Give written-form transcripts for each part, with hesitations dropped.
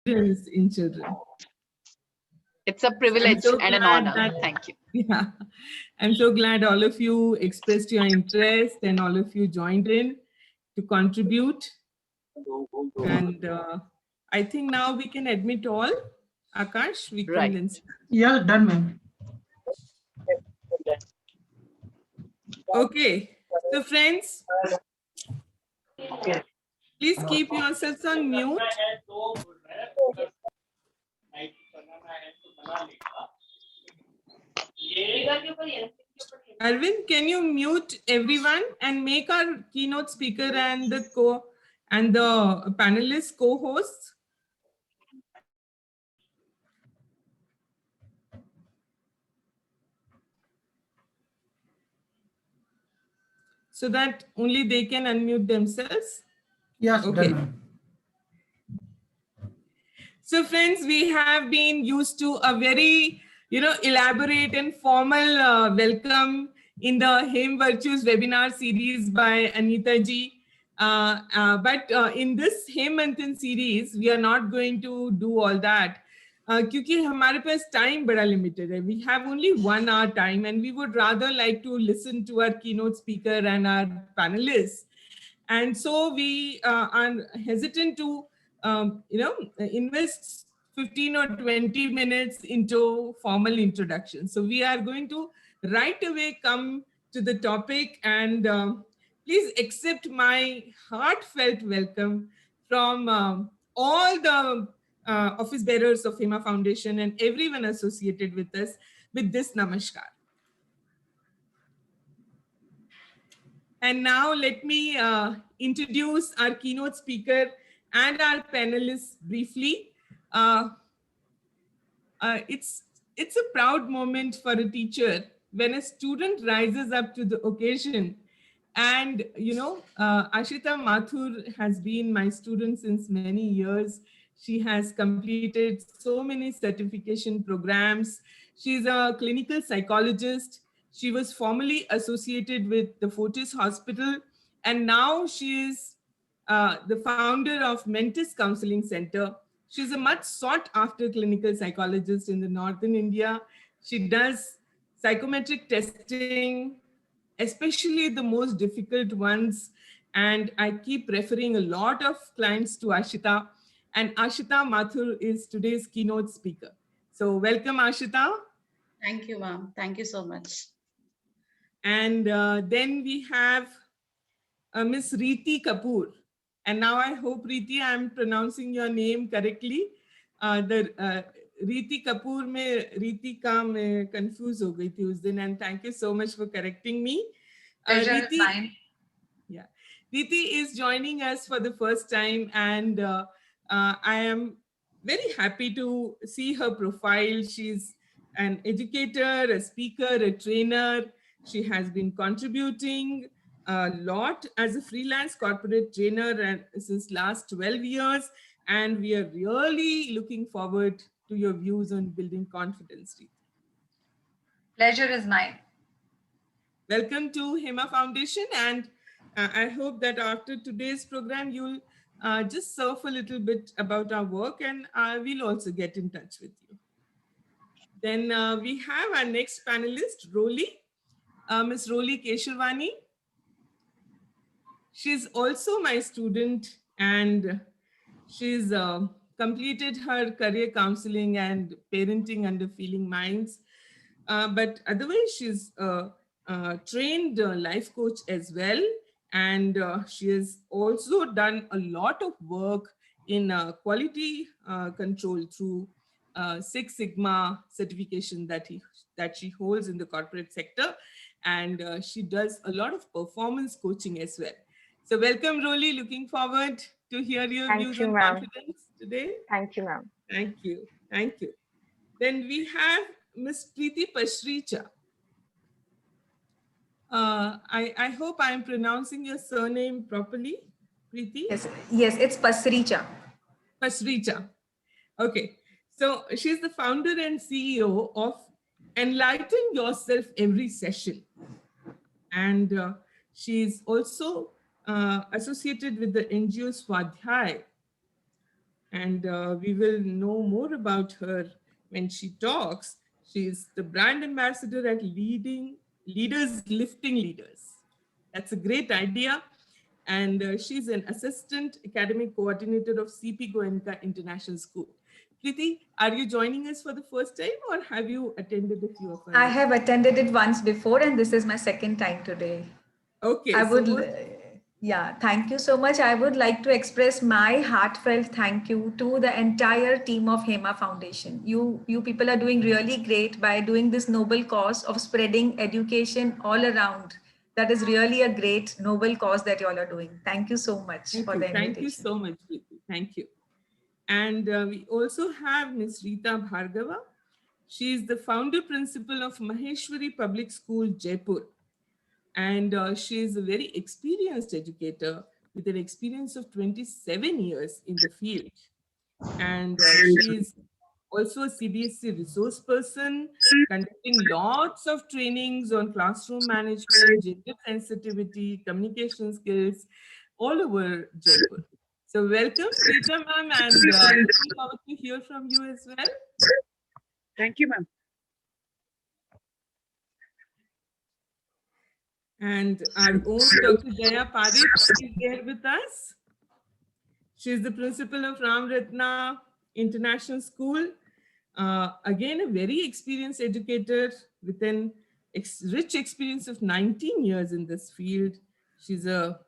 in children. It's a I'm privilege so and an glad honor. that, Thank you. yeah, I'm so glad all of you expressed your interest and all of you joined in to contribute. And I think now we can admit all. Akash, we can Right. then start. Yeah, done, ma'am. Okay, so friends, please keep yourselves on mute. Arvind, can you mute everyone and make our keynote speaker and the panelists co-hosts? So that only they can unmute themselves. Yes, done, Okay. ma'am. So friends, we have been used to a very, elaborate and formal welcome in the Hame Virtues webinar series by Anita ji. But in this Hame Manthan series, we are not going to do all that. क्योंकि हमारे पास time बड़ा limited है. We have only 1 hour time and we would rather like to listen to our keynote speaker and our panelists. And so we are hesitant to invest 15 or 20 minutes into formal introduction. So we are going to right away come to the topic, and please accept my heartfelt welcome from all the office bearers of HEMA Foundation and everyone associated with us with this namaskar. And now let me introduce our keynote speaker and our panelists briefly. Uh, it's a proud moment for a teacher when a student rises up to the occasion. And Ashita Mathur has been my student since many years. She has completed so many certification programs. She's a clinical psychologist. She was formerly associated with the Fortis Hospital, and now she is the founder of Mentis Counseling Center. She's a much sought after clinical psychologist in the Northern India. She does psychometric testing, especially the most difficult ones. And I keep referring a lot of clients to Ashita. And Ashita Mathur is today's keynote speaker. So welcome, Ashita. Thank you, ma'am. Thank you so much. And then we have Miss Reeti Kapoor. And now I hope, Reeti, I'm pronouncing your name correctly. Reeti Kapoor में Reeti का मैं confuse हो गई थी उस दिन, and thank you so much for correcting me. Pleasure is mine. Yeah, Reeti is joining us for the first time, and I am very happy to see her profile. She's an educator, a speaker, a trainer. She has been contributing a lot as a freelance corporate trainer and since last 12 years. And we are really looking forward to your views on building confidence. Pleasure is mine. Welcome to HEMA Foundation, and I hope that after today's program, you'll just surf a little bit about our work, and we'll also get in touch with you. Then we have our next panelist, Roli, Ms. Roli Keshavani. She's also my student, and she's completed her career counseling and parenting under Feeling Minds. But otherwise, she's a trained life coach as well. And she has also done a lot of work in quality control through Six Sigma certification that she holds in the corporate sector. And she does a lot of performance coaching as well. So welcome, Roli. Looking forward to hear your views on confidence today. Thank you, ma'am. Thank you. Thank you. Then we have Ms. Preeti Pashricha. I hope I'm pronouncing your surname properly, Preeti. Yes, it's Pasricha. Pashricha. Okay. So she's the founder and CEO of Enlighten Yourself Every Session. And she's also associated with the NGO Swadhyay. and we will know more about her when she talks. She's the brand ambassador at Leading Leaders Lifting Leaders. That's a great idea. And she's an assistant academic coordinator of CP Goenka International School. Preeti, are you joining us for the first time or have you attended a few of our I have lectures? attended it once before, and this is my second time today. Okay, I so would, what? yeah, thank you so much. I would like to express my heartfelt thank you to the entire team of HEMA Foundation. You people are doing really great by doing this noble cause of spreading education all around. That is really a great noble cause that you all are doing. Thank you so much Thank for you. the Thank you invitation. so much, Preeti. Thank you. And we also have Ms. Rita Bhargava. She is the founder principal of Maheshwari Public School, Jaipur. And she is a very experienced educator with an experience of 27 years in the field. And she is also a CBSE resource person, conducting lots of trainings on classroom management, gender sensitivity, communication skills all over Jaipur. So welcome, Rita ma'am, and looking forward to hear from you as well. Thank you, ma'am. And our own Dr. Jaya Parik is there with us. She is the principal of Ram Ratna International School. Again, a very experienced educator with an rich experience of 19 years in this field. She's a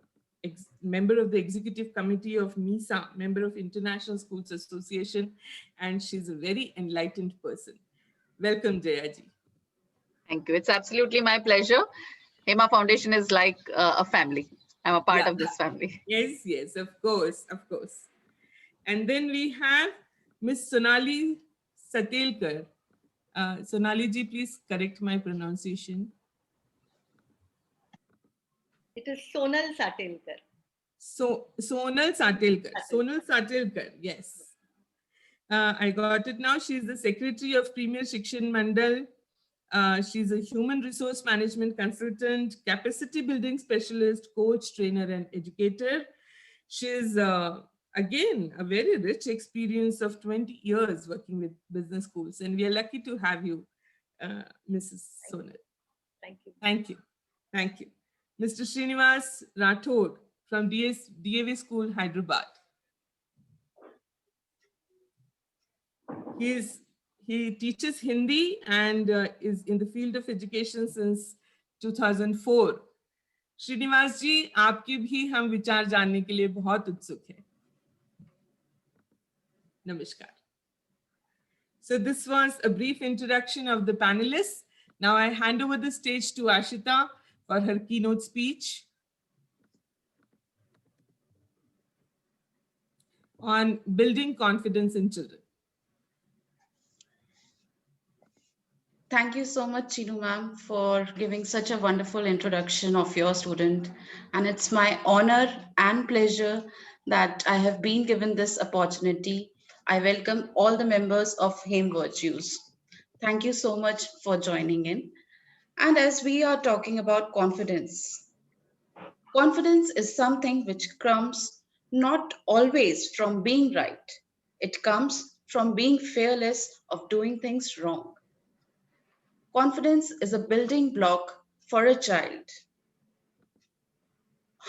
member of the executive committee of MISA, member of International Schools Association, and she's a very enlightened person. Welcome, Jayaji. Thank you. It's absolutely my pleasure. HEMA Foundation is like a family. I'm a part Yeah. of this family. Yes, yes, of course, of course. And then we have Miss Sonali Satelkar. Sonali ji, please correct my pronunciation. It is Sonal Satelkar. So Sonal Satelkar. Sonal Satelkar, yes. I got it now. She's the secretary of Premier Shikshan Mandal. She's a human resource management consultant, capacity building specialist, coach, trainer, and educator. She's again a very rich experience of 20 years working with business schools, and we are lucky to have you, Mrs. Sonal. Thank you. Thank you. Thank you. Mr. Srinivas Rathod from DAV School, Hyderabad. He teaches Hindi and is in the field of education since 2004. Srinivas जी, आपके भी हम विचार जानने के लिए बहुत उत्सुक हैं. Namaskar. So this was a brief introduction of the panelists. Now I hand over the stage to Ashita for her keynote speech on building confidence in children. Thank you so much, Chinu ma'am, for giving such a wonderful introduction of your student. And it's my honor and pleasure that I have been given this opportunity. I welcome all the members of HAME Virtues. Thank you so much for joining in. And as we are talking about confidence, confidence is something which comes not always from being right. It comes from being fearless of doing things wrong. Confidence is a building block for a child.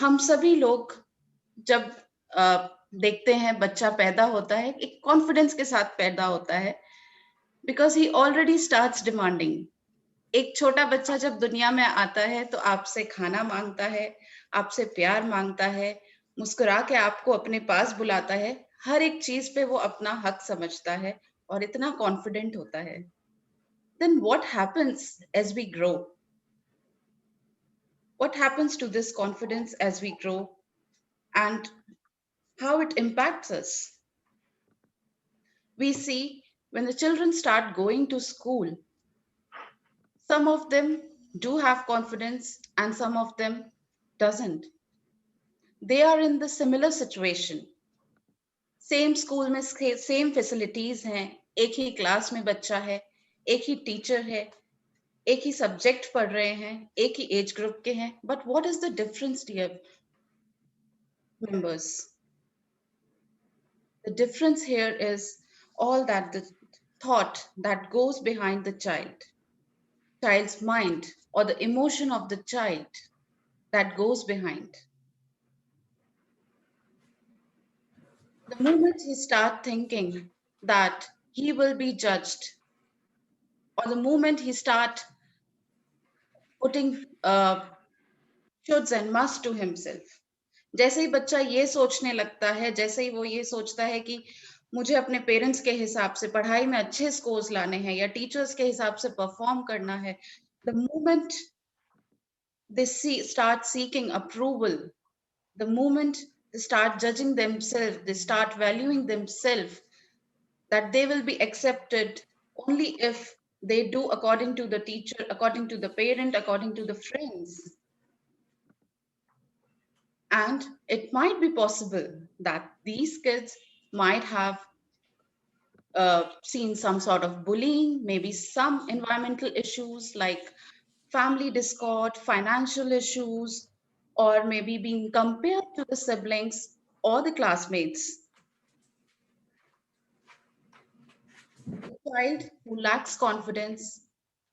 हम सभी लोग जब देखते हैं बच्चा पैदा होता है एक कॉन्फिडेंस के साथ पैदा होता है because he already starts demanding. एक छोटा बच्चा जब दुनिया में आता है तो आपसे खाना मांगता है, आपसे प्यार मांगता है, मुस्कुरा के आपको अपने पास बुलाता है, हर एक चीज पे वो अपना हक समझता है और इतना कॉन्फिडेंट होता है. Then what happens as we grow? What happens to this confidence as we grow and how it impacts us? We see when the children start going to school, some of them do have confidence and some of them doesn't. They are in the similar situation. Same school में same facilities हैं, एक ही class में बच्चा है, एक ही teacher है, एक ही subject पढ़ रहे हैं, एक ही age group के हैं. But what is the difference, dear members? The difference here is all that the thought that goes behind the child's mind, or the emotion of the child that goes behind. The moment he starts thinking that he will be judged, or the moment he start putting shoulds and must to himself, जैसे ही बच्चा ये सोचने लगता है, जैसे ही वो ये सोचता है कि मुझे अपने पेरेंट्स के हिसाब से पढ़ाई में अच्छे स्कोर्स लाने हैं या टीचर्स के हिसाब से परफॉर्म करना है, the moment they start seeking approval, the moment they start judging themselves, they start valuing themselves, that they will be accepted only if they do according to the teacher, according to the parent, according to the friends. And it might be possible that these kids might have seen some sort of bullying, maybe some environmental issues like family discord, financial issues, or maybe being compared to the siblings or the classmates. A child who lacks confidence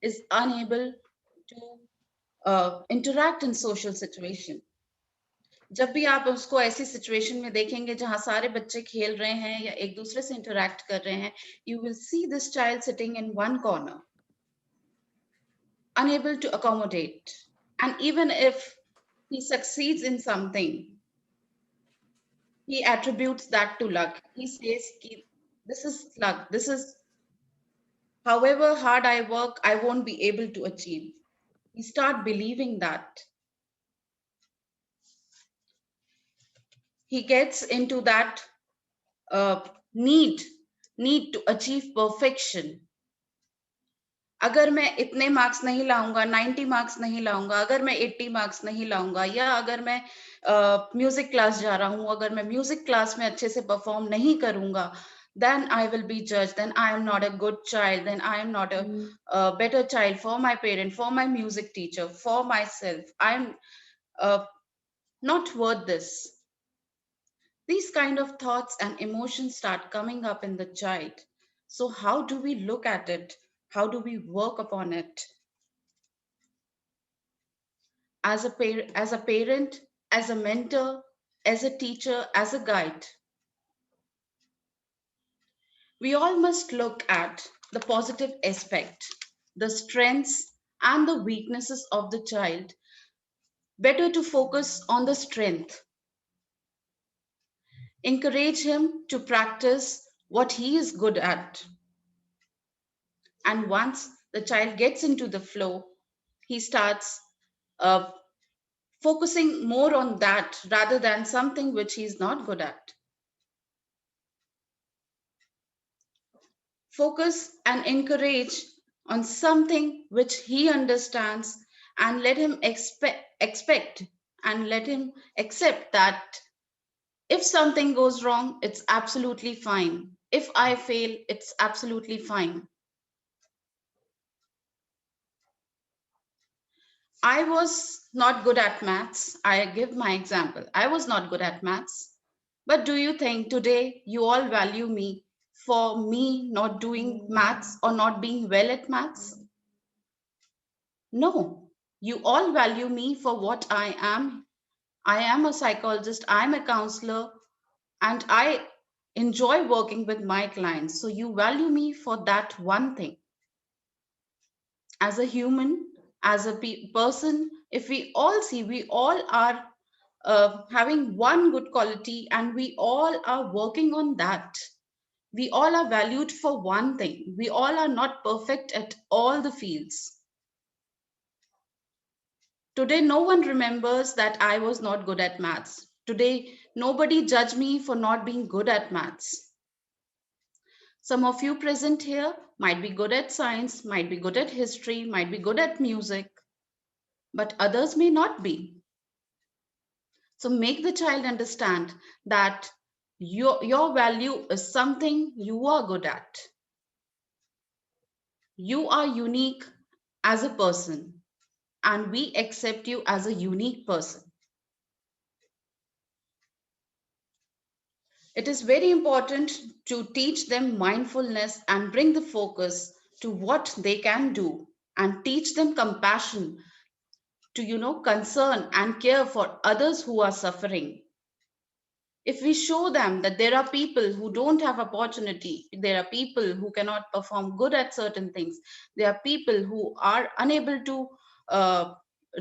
is unable to interact in social situation. जब भी आप उसको ऐसी situation में देखेंगे जहां सारे बच्चे खेल रहे हैं या एक दूसरे से इंटरैक्ट कर रहे हैं, you will see this child sitting in one corner, unable to accommodate. And even if he succeeds in something, he attributes that to luck. He says, this is luck. This is, however hard I work, I won't be able to achieve. He start believing that. He gets into that uh, need to achieve perfection. अगर मैं इतने marks नहीं लाऊंगा, 90 marks नहीं लाऊंगा, अगर मैं 80 marks नहीं लाऊंगा, या अगर मैं म्यूजिक क्लास जा रहा हूं, अगर मैं म्यूजिक क्लास में अच्छे से परफॉर्म नहीं करूंगा, then I will be judged, then I am not a good child, then I am not a better child for my parent, for my music teacher, for myself. I am not worth this. These kind of thoughts and emotions start coming up in the child. So how do we look at it? How do we work upon it? As a parent, as a mentor, as a teacher, as a guide, we all must look at the positive aspect, the strengths and the weaknesses of the child. Better to focus on the strength. Encourage him to practice what he is good at. And once the child gets into the flow, he starts focusing more on that rather than something which he's not good at. Focus and encourage on something which he understands, and let him expect and let him accept that if something goes wrong, it's absolutely fine. If I fail, it's absolutely fine. I was not good at maths. I give my example. I was not good at maths. But do you think today you all value me for me not doing maths or not being well at maths? No. You all value me for what I am. I am a psychologist, I'm a counselor, and I enjoy working with my clients. So you value me for that one thing. As a human, as a person, if we all see, we all are having one good quality and we all are working on that. We all are valued for one thing. We all are not perfect at all the fields. Today, no one remembers that I was not good at maths. Today, nobody judged me for not being good at maths. Some of you present here might be good at science, might be good at history, might be good at music, but others may not be. So make the child understand that your value is something you are good at. You are unique as a person, and we accept you as a unique person. It is very important to teach them mindfulness and bring the focus to what they can do, and teach them compassion to, concern and care for others who are suffering. If we show them that there are people who don't have opportunity, there are people who cannot perform good at certain things, there are people who are unable to uh,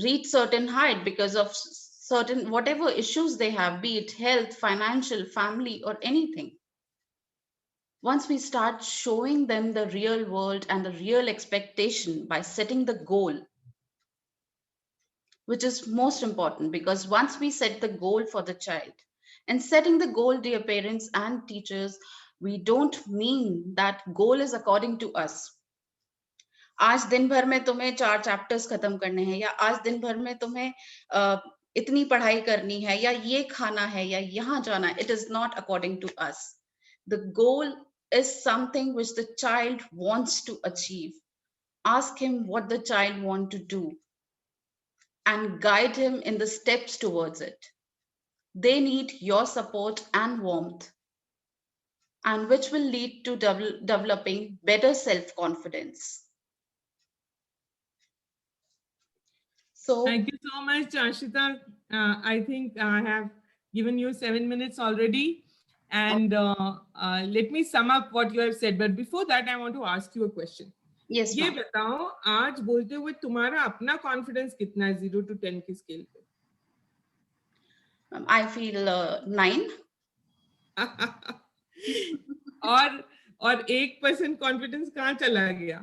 reach certain height because of certain whatever issues they have, be it health, financial, family, or anything. Once we start showing them the real world and the real expectation by setting the goal, which is most important, because once we set the goal for the child, and setting the goal, dear parents and teachers, we don't mean that goal is according to us. आज दिन भर में तुम्हें 4 chapters खत्म करने हैं, या आज दिन भर में तुम्हें इतनी पढ़ाई करनी है, या ये खाना है, या यहाँ जाना. It is not according to us. The goal is something which the child wants to achieve. Ask him what the child wants to do and guide him in the steps towards it. They need your support and warmth, and which will lead to developing better self-confidence. So, thank you so much, Ashita. I think I have given you 7 minutes already. And let me sum up what you have said. But before that, I want to ask you a question. yes, ये ma'am. बताओ, आज बोलते हुए तुम्हारा अपना confidence कितना है 0 to 10 की स्केल पे? I feel 9. और 1% कॉन्फिडेंस कहाँ चला गया?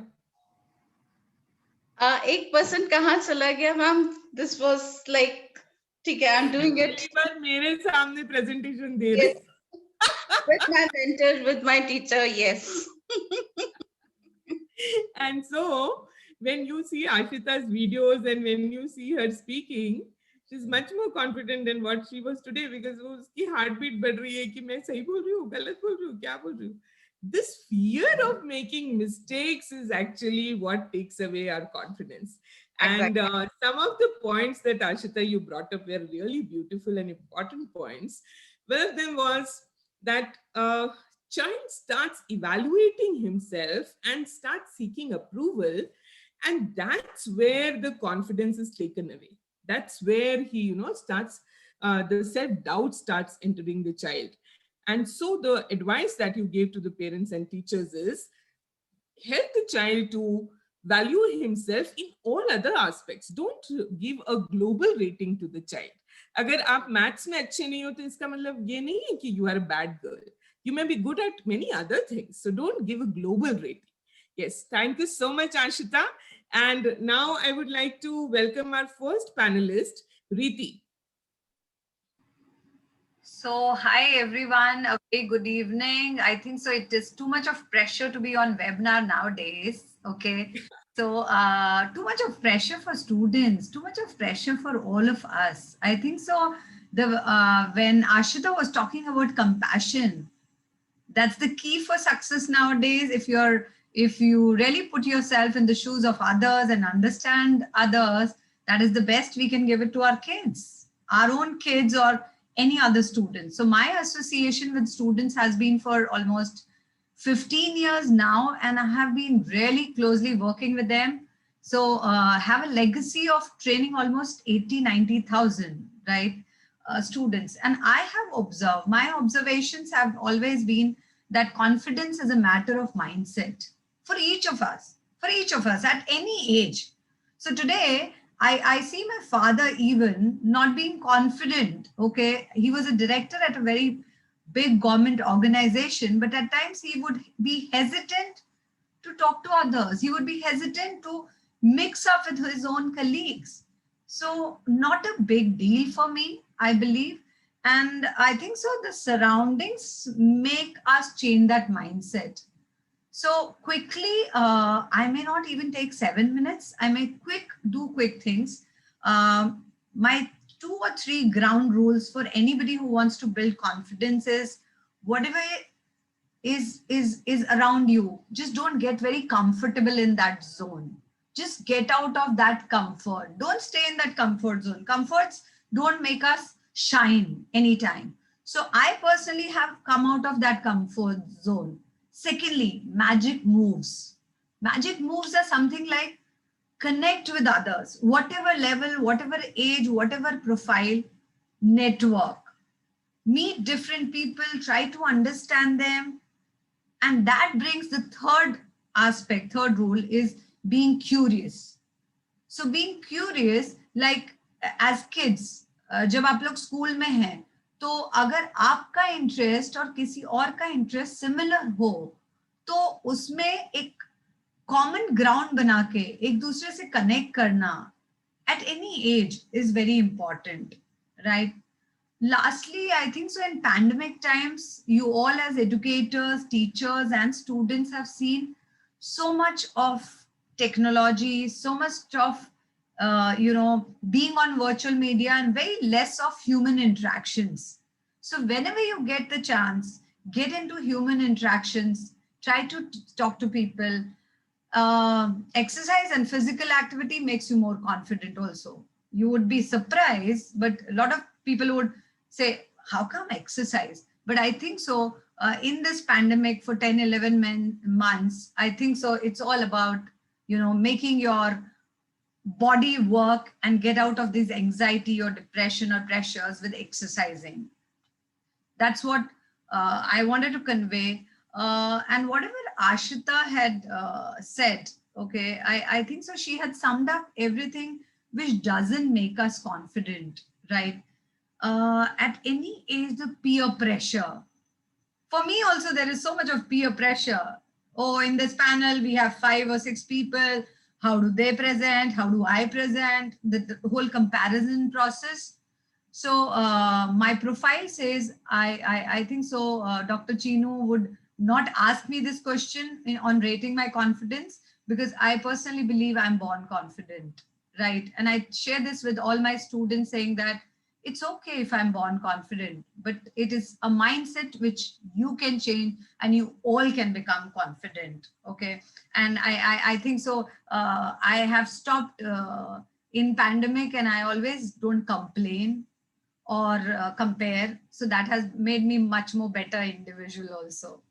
1% कहाँ चला गया, मैम? This was like, ठीक है, I'm doing it. पहली बार मेरे सामने प्रेजेंटेशन दे रही. Yes. With my mentor, with my teacher, yes. And so when you see Ashita's videos and when you see her speaking, she's much more confident than what she was today, because वो उसकी heartbeat बढ़ रही है कि मैं सही बोल रही हूँ, गलत बोल रही हूँ, क्या बोल रही हूँ. This fear of making mistakes is actually what takes away our confidence. And some of the points that Ashita you brought up were really beautiful and important points. One of them was that child starts evaluating himself and starts seeking approval, and that's where the confidence is taken away. That's where he starts the self-doubt starts entering the child. And so the advice that you gave to the parents and teachers is help the child to value himself in all other aspects. Don't give a global rating to the child. अगर आप maths में अच्छे नहीं हो तो इसका मतलब ये नहीं है कि you are a bad girl. You may be good at many other things. So don't give a global rating. Yes, thank you so much, Ashita. And now I would like to welcome our first panelist, Reeti. So, hi everyone. Okay, good evening. I think so. It is too much of pressure to be on webinar nowadays. Okay, so too much of pressure for students, too much of pressure for all of us. I think so. When Ashita was talking about compassion, that's the key for success nowadays. If you really put yourself in the shoes of others and understand others, that is the best we can give it to our kids, our own kids or any other students. So my association with students has been for almost 15 years now, and I have been really closely working with them. So have a legacy of training almost 90,000, right, students. And I have observed, my observations have always been that confidence is a matter of mindset for each of us at any age. So today, I see my father even not being confident. Okay, he was a director at a very big government organization, but at times he would be hesitant to talk to others. He would be hesitant to mix up with his own colleagues. So not a big deal for me, I believe. And I think so the surroundings make us change that mindset. So quickly, I may not even take 7 minutes. I may do quick things. My 2 or 3 ground rules for anybody who wants to build confidence is whatever is around you, just don't get very comfortable in that zone. Just get out of that comfort. Don't stay in that comfort zone. Comforts don't make us shine anytime. So I personally have come out of that comfort zone. Secondly, magic moves. Magic moves are something like connect with others, whatever level, whatever age, whatever profile, network, meet different people, try to understand them. And that brings the third aspect, third rule is being curious. So being curious, like as kids, जब आप लोग school में हैं, तो अगर आपका interest और किसी और का इंटरेस्ट सिमिलर हो, तो उसमें एक कॉमन ग्राउंड बना के एक दूसरे से कनेक्ट करना at any age is very important, right? Lastly, I think so in pandemic times, you all as educators, teachers, and students have seen so much of technology, so much of being on virtual media and very less of human interactions. So whenever you get the chance, get into human interactions, try to talk to people. Exercise and physical activity makes you more confident also. You would be surprised, but a lot of people would say, how come exercise? But I think so in this pandemic for 10, 11 months, I think so it's all about, making your body work and get out of this anxiety or depression or pressures with exercising. That's what I wanted to convey. And whatever Ashita had said, okay, I think so she had summed up everything which doesn't make us confident, right? At any age, the peer pressure. For me also, there is so much of peer pressure. Oh, in this panel, we have 5 or 6 people. How do they present? How do I present? The whole comparison process. So my profile says, I think so Dr. Chinu would not ask me this question on rating my confidence, because I personally believe I'm born confident, right? And I share this with all my students saying that it's okay if I'm born confident, but it is a mindset which you can change and you all can become confident, okay? And I think so I have stopped in pandemic, and I always don't complain or compare. So that has made me much more better individual also.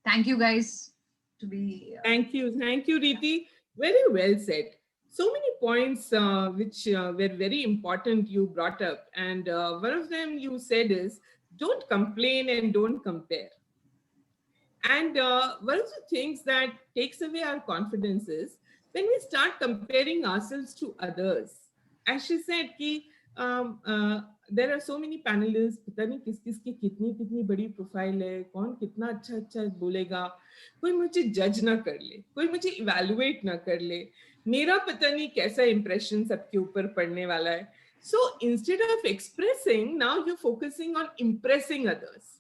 Thank you guys to be. Thank you, Riti. Very well said. So many points which were very important you brought up. And one of them you said is, don't complain and don't compare. And one of the things that takes away our confidence is when we start comparing ourselves to others. As she said, ki, there are so many panelists, पता नहीं किस किस की कितनी बड़ी profile है, कौन कितना अच्छा बोलेगा, कोई मुझे जज ना कर ले, कोई मुझे इवैल्यूएट ना कर ले, मेरा पता नहीं कैसा इंप्रेशन सबके ऊपर पड़ने वाला है. So instead of expressing, now you're focusing on impressing others.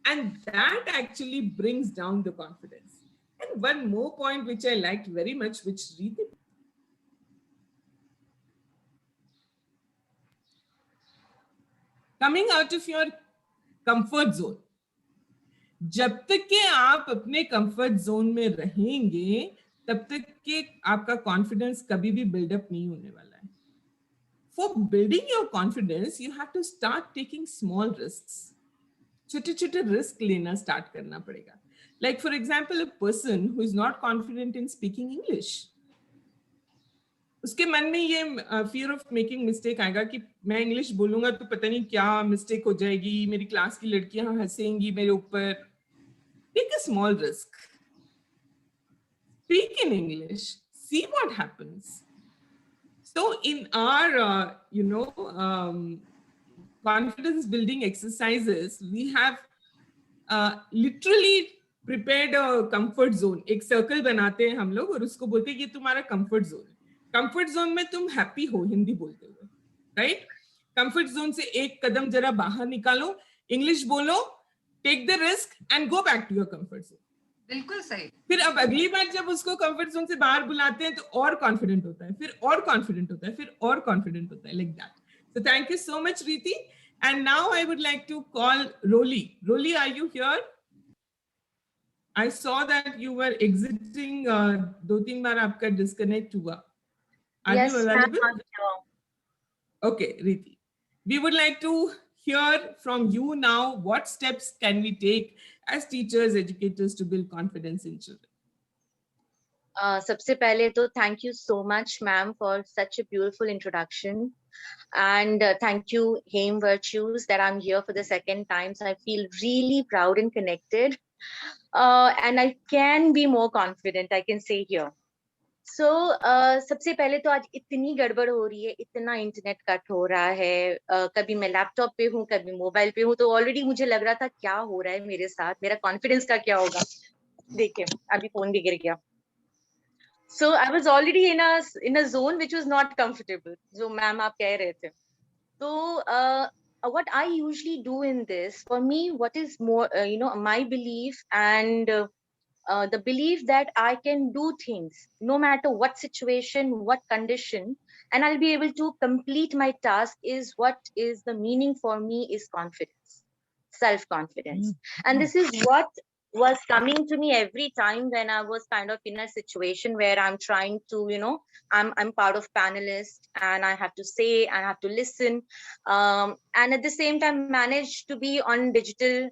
And that actually brings down the confidence. And one more point which I liked very much, which Riti, coming out of your comfort zone. जब तक के आप अपने comfort zone में रहेंगे, तब तक के आपका कॉन्फिडेंस कभी भी बिल्डअप नहीं होने वाला है. For building your confidence, you have to start taking small risks. छोटे-छोटे रिस्क लेना स्टार्ट करना पड़ेगा. Like for example, a person who is not confident in speaking English, उसके मन में ये fear of making mistake आएगा कि मैं इंग्लिश बोलूंगा तो पता नहीं क्या मिस्टेक हो जाएगी, मेरी क्लास की लड़कियां हंसेंगी मेरे ऊपर. Take a small risk. Speak in English. See what happens. So in our, confidence building exercises, we have literally prepared a comfort zone. एक circle बनाते हैं हम लोग और उसको बोलते हैं ये तुम्हारा comfort zone. Comfort zone में तुम happy हो हिंदी बोलते हुए, right? Comfort zone से एक कदम जरा बाहर निकालो, English बोलो, take the risk and go back to your comfort zone. बिल्कुल सही. फिर अब अगली बार जब उसको कंफर्ट जोन से बाहर बुलाते हैं तो और कॉन्फिडेंट होता है, फिर और कॉन्फिडेंट होता है, फिर और कॉन्फिडेंट होता है, like that. So thank you so much Riti. And now I would like to call Roli. Roli, are you here? I saw that you were exiting. 2-3 बार आपका डिस्कनेक्ट हुआ. Are you available? Okay Riti, we would like to hear from you now what steps can we take as teachers, educators to build confidence in children. सबसे पहले तो thank you so much, ma'am, for such a beautiful introduction. And thank you, Haim Virtues, that I'm here for the second time. So I feel really proud and connected. And I can be more confident, I can say here. So सबसे पहले तो आज इतनी गड़बड़ हो रही है, इतना इंटरनेट कट हो रहा है, कभी मैं लैपटॉप पे हूँ, कभी मोबाइल पे हूँ, तो ऑलरेडी मुझे लग रहा था क्या हो रहा है मेरे साथ, मेरा कॉन्फिडेंस का क्या होगा. देखिए अभी फोन भी गिर गया. So I was already in a zone which was not comfortable. जो मैम आप कह रहे थे. So what I usually do in this, for me, what is more, my belief and the belief that I can do things no matter what situation, what condition, and I'll be able to complete my task is what is the meaning for me is confidence, self-confidence. And this is what was coming to me every time when I was kind of in a situation where I'm trying to, I'm part of panelists and I have to say and I have to listen, and at the same time manage to be on digital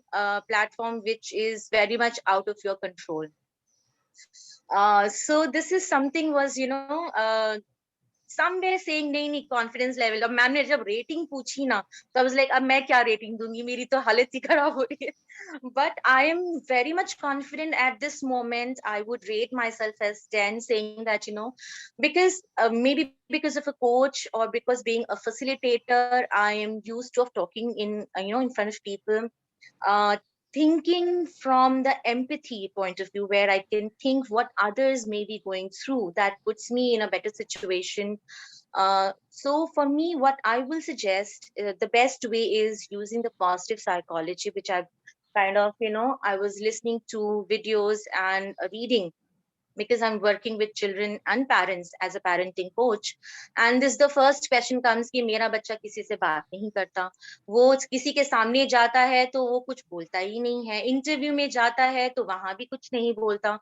platform which is very much out of your control. So this is something was, somewhere saying नहीं confidence level. अब ma'am ने जब rating पूछी ना, तो I was like, अब मैं क्या rating दूंगी, मेरी तो हालत ही खराब हो रही है. But I am very much confident at this moment. I would rate myself as 10, saying that, because maybe because of a coach or because being a facilitator, I am used to of talking in, in front of people. Thinking from the empathy point of view, where I can think what others may be going through, that puts me in a better situation. So for me, what I will suggest, the best way is using the positive psychology, which I've kind of, I was listening to videos and reading, because I'm working with children and parents as a parenting coach. And this the first question comes कि मेरा बच्चा किसी से बात नहीं करता, वो किसी के सामने जाता है तो वो कुछ बोलता ही नहीं है, इंटरव्यू में जाता है तो वहां भी कुछ नहीं बोलता.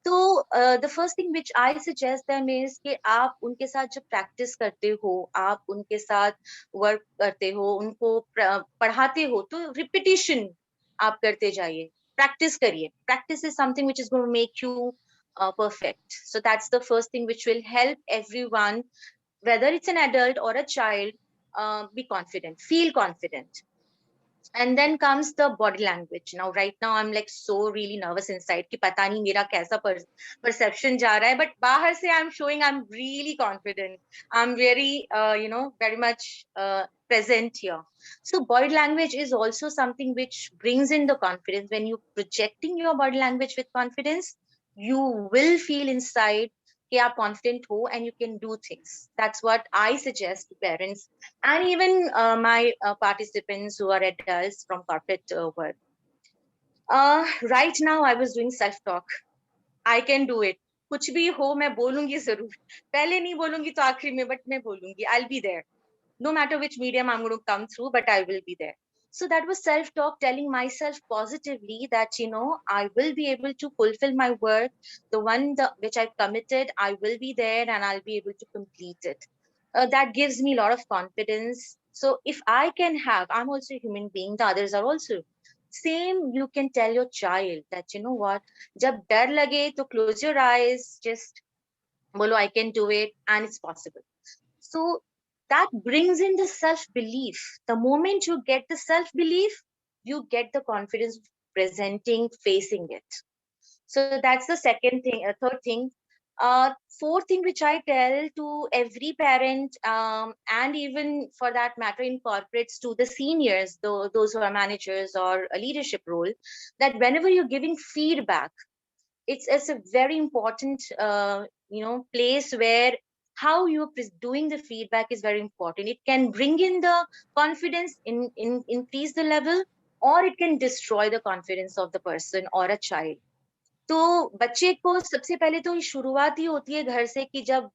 तो the first thing which I suggest them is कि आप उनके साथ जब प्रैक्टिस करते हो, आप उनके साथ वर्क करते हो, उनको पढ़ाते हो, तो रिपीटिशन आप करते जाइए, प्रैक्टिस करिए. Practice is something which is going to make you perfect. So that's the first thing which will help everyone, whether it's an adult or a child, be confident, feel confident. And then comes the body language. Now, right now, I'm like so really nervous inside कि पता नहीं मेरा कैसा perception जा रहा है, but बाहर से I'm showing I'm really confident. I'm very, very much present here. So body language is also something which brings in the confidence. When you're projecting your body language with confidence, you will feel inside कि आप confident हो and you can do things. That's what I suggest to parents and even my participants who are adults from corporate work. Right now, I was doing self-talk. I can do it. कुछ भी हो मैं बोलूंगी जरूर. पहले नहीं बोलूंगी तो आखिरी में, but मैं बोलूंगी. I'll be there. No matter which medium I'm going to come through, but I will be there. So that was self-talk, telling myself positively that, I will be able to fulfill my work. The one which I've committed, I will be there and I'll be able to complete it. That gives me a lot of confidence. So if I can have, I'm also a human being, the others are also. Same, you can tell your child that, you know what, jab dar lage to close your eyes, just bolo, I can do it and it's possible. So that brings in the self-belief. The moment you get the self-belief, you get the confidence of presenting, facing it. So that's the second thing. Third thing. Fourth thing which I tell to every parent, and even for that matter in corporates to the seniors, those who are managers or a leadership role, that whenever you're giving feedback, it's a very important place where how you're doing the feedback is very important. It can bring in the confidence, increase the level, or it can destroy the confidence of the person or a child. तो बच्चे को सबसे पहले तो शुरुआत ही होती है घर से कि जब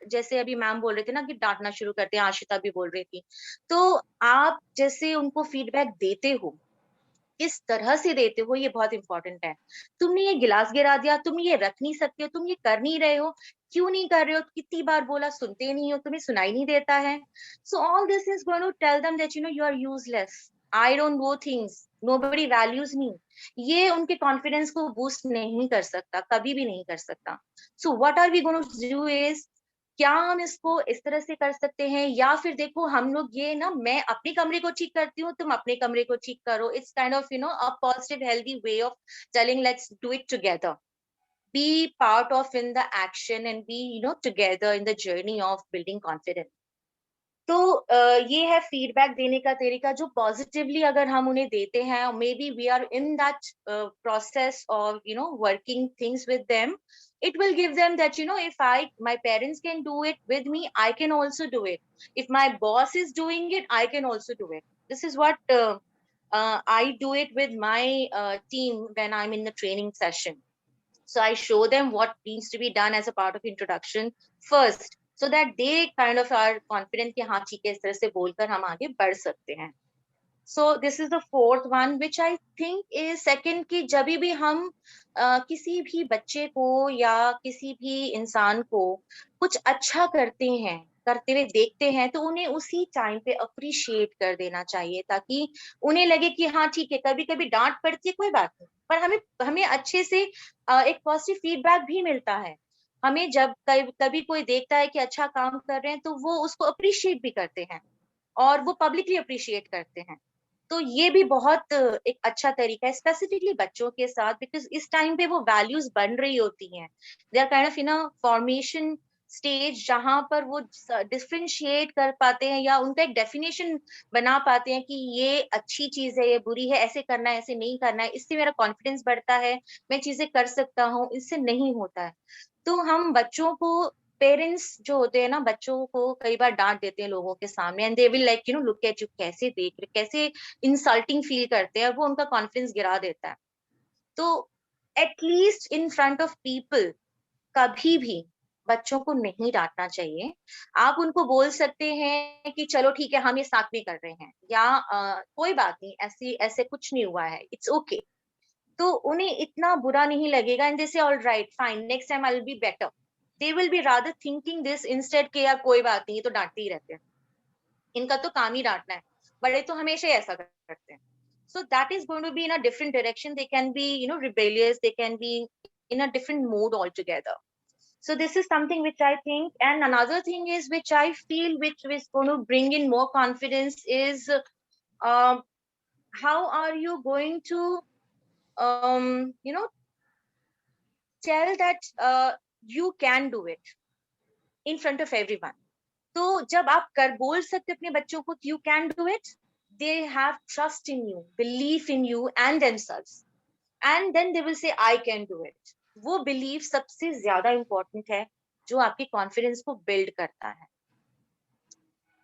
जैसे अभी मैम बोल रहे थे ना कि डांटना शुरू करते हैं, आशिता भी बोल रही थी, तो आप जैसे उनको फीडबैक देते हो, किस तरह से देते हो, ये बहुत इंपॉर्टेंट है. तुमने ये गिलास गिरा दिया, तुम ये रख नहीं सकते हो, तुम ये कर नहीं रहे हो, क्यों नहीं कर रहे हो, कितनी बार बोला, सुनते नहीं हो, तुम्हें सुनाई नहीं देता है. So all this is going to tell them that you are useless. I don't know things, nobody values me, ये उनके कॉन्फिडेंस को बूस्ट नहीं कर सकता, कभी भी नहीं कर सकता. So what are we going to do is, क्या हम इसको इस तरह से कर सकते हैं, या फिर देखो हम लोग ये ना, मैं अपने कमरे को ठीक करती हूँ, तुम अपने कमरे को ठीक करो. It's kind of a positive healthy way of telling let's do it together. Be part of in the action and be together in the journey of building confidence. तो ये है फीडबैक देने का तरीका, जो पॉजिटिवली अगर हम उन्हें देते हैं, maybe we are in that process of working things with them, it will give them that if my parents can do it with me, I can also do it. If my boss is doing it, I can also do it. This is what I do it with my team when I'm in the training session. So I show them what needs to be done as a part of introduction first, so that they kind of are confident कि हाँ ठीक है, इस तरह से बोलकर हम आगे बढ़ सकते हैं. So this is the fourth one, which I think is second, कि जब भी हम किसी भी बच्चे को या किसी भी इंसान को कुछ अच्छा करते हुए देखते हैं, तो उन्हें उसी टाइम पे अप्रिशिएट कर देना चाहिए, ताकि उन्हें लगे कि हाँ ठीक है, कभी कभी डांट पड़ती है, कोई बात नहीं, पर हमें अच्छे से एक पॉजिटिव फीडबैक भी मिलता है. हमें जब कभी कोई देखता है कि अच्छा काम कर रहे हैं, तो वो उसको अप्रिशिएट भी करते हैं और वो पब्लिकली अप्रिशिएट करते हैं. तो ये भी बहुत एक अच्छा तरीका है, स्पेसिफिकली बच्चों के साथ, बिकॉज इस टाइम पे वो वैल्यूज बन रही होती हैं. They are kind of in a formation stage, जहां पर वो डिफरेंशिएट कर पाते हैं या उनका एक डेफिनेशन बना पाते हैं कि ये अच्छी चीज है, ये बुरी है, ऐसे करना है, ऐसे नहीं करना है, इससे मेरा कॉन्फिडेंस बढ़ता है, मैं चीजें कर सकता हूँ, इससे नहीं होता है. तो हम बच्चों को, पेरेंट्स जो होते हैं ना, बच्चों को कई बार डांट देते हैं लोगों के सामने, and they will like look at you, कैसे देख रहे, कैसे इंसल्टिंग फील करते हैं, वो उनका कॉन्फिडेंस गिरा देता है. तो at least in front of people कभी भी बच्चों को नहीं डांटना चाहिए. आप उनको बोल सकते हैं कि चलो ठीक है, हम ये साथ में कर रहे हैं, या कोई बात नहीं, ऐसे कुछ नहीं हुआ है, इट्स ओके. तो उन्हें इतना बुरा नहीं लगेगा, एंड दे से all right fine, next time I will be better. They will be rather thinking this instead कि यार कोई बात नहीं, ये तो डांटते ही रहते हैं, इनका तो काम ही डांटना है, बड़े तो हमेशा ही ऐसा करते हैं. So that is going to be in a different direction. They can be rebellious, they can be in a different mood altogether. So this is something which I think. And another thing is, which I feel which is going to bring in more confidence is how are you going to tell that you can do it in front of everyone. तो जब आप बोल सकते अपने बच्चों को you can do it, they have trust in you, belief in you and themselves, and then they will say I can do it. वो belief सबसे ज्यादा important है, जो आपके confidence को build करता है.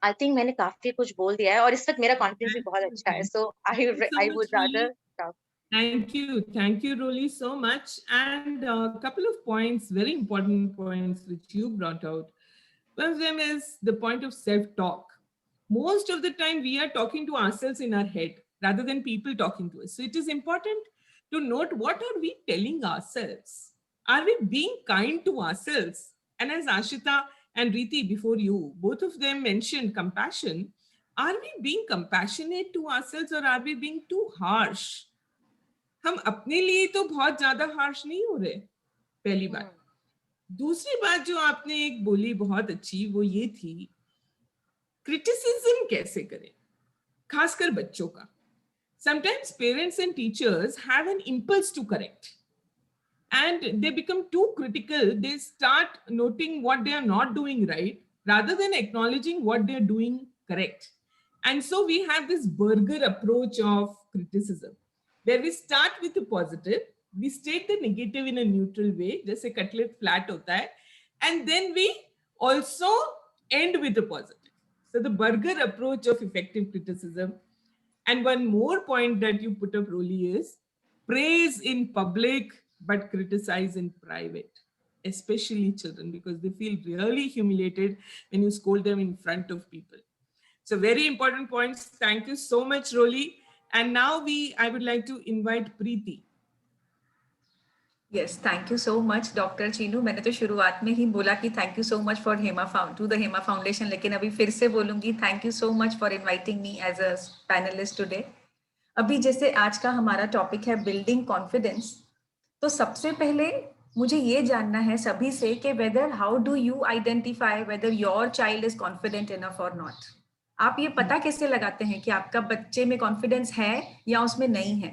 I think मैंने काफी कुछ बोल दिया है, और इस वक्त मेरा confidence भी बहुत अच्छा है, so I would rather stop. Thank you, Rolly, so much. And a couple of points, very important points, which you brought out. One of them is the point of self-talk. Most of the time, we are talking to ourselves in our head rather than people talking to us. So it is important to note, what are we telling ourselves? Are we being kind to ourselves? And as Ashita and Riti before you, both of them mentioned compassion. Are we being compassionate to ourselves, or are we being too harsh? हम अपने लिए तो बहुत ज्यादा harsh नहीं हो रहे, पहली बात. दूसरी बात जो आपने एक बोली बहुत अच्छी, वो ये थी, क्रिटिसिज्म कैसे करें, खासकर बच्चों का. Sometimes parents and teachers have an impulse to correct, and they become too critical. They start noting what they are not doing right rather than acknowledging what they are doing correct. And so we have this burger approach of criticism, where we start with the positive, we state the negative in a neutral way, जैसे cutlet flat होता है, and then we also end with the positive. So the burger approach of effective criticism. And one more point that you put up, Rolly, is praise in public but criticize in private, especially children, because they feel really humiliated when you scold them in front of people. So very important points. Thank you so much, Rolly. And now I would like to invite Preeti. Yes, thank you so much, Dr. Chinu. मैंने तो शुरुआत में ही बोला कि thank you so much for to the Hema Foundation, लेकिन अभी फिर से बोलूँगी thank you so much for inviting me as a panelist today. अभी जैसे आज का हमारा टॉपिक है बिल्डिंग कॉन्फिडेंस, तो सबसे पहले मुझे ये जानना है सभी से कि whether how do you identify whether your child is confident enough और नॉट। आप ये पता कैसे लगाते हैं कि आपका बच्चे में कॉन्फिडेंस है या उसमें नहीं है?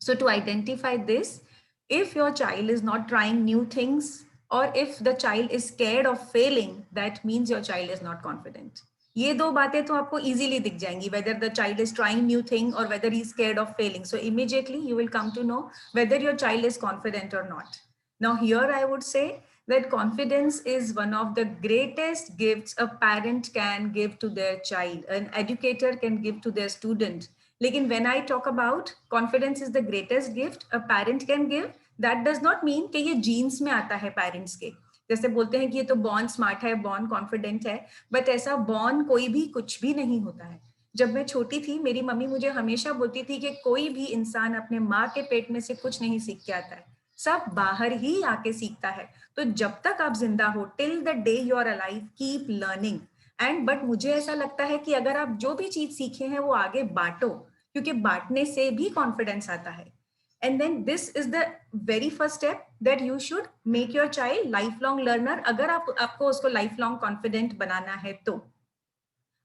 So to identify this, if your child is not trying new things or if the child is scared of failing, that means your child is not confident. ये दो बातें तो आपको easily दिख जाएंगी, whether the child is trying new thing or whether he is scared of failing. So immediately you will come to know whether your child is confident or not. Now here I would say that confidence is one of the greatest gifts a parent can give to their child, an educator can give to their student. लेकिन when I talk about confidence is the greatest gift a parent can give, that does not mean कि ये genes में आता है parents के। जैसे बोलते हैं कि ये तो born smart है, born confident है, but ऐसा born कोई भी कुछ भी नहीं होता है। जब मैं छोटी थी मेरी मम्मी मुझे हमेशा बोलती थी कि कोई भी इंसान अपने माँ के पेट में से कुछ नहीं सीख के आता है, सब बाहर ही आके सीखता है। तो जब तक आप जिंदा हो, till the day you are alive, keep learning. And but मुझे ऐसा लगता है कि अगर आप जो भी चीज सीखे हैं वो आगे बांटो, क्योंकि बांटने से भी कॉन्फिडेंस आता है। And then this is the very first step that you should make your child life long learner, अगर आपको उसको लाइफ लॉन्ग कॉन्फिडेंट बनाना है तो।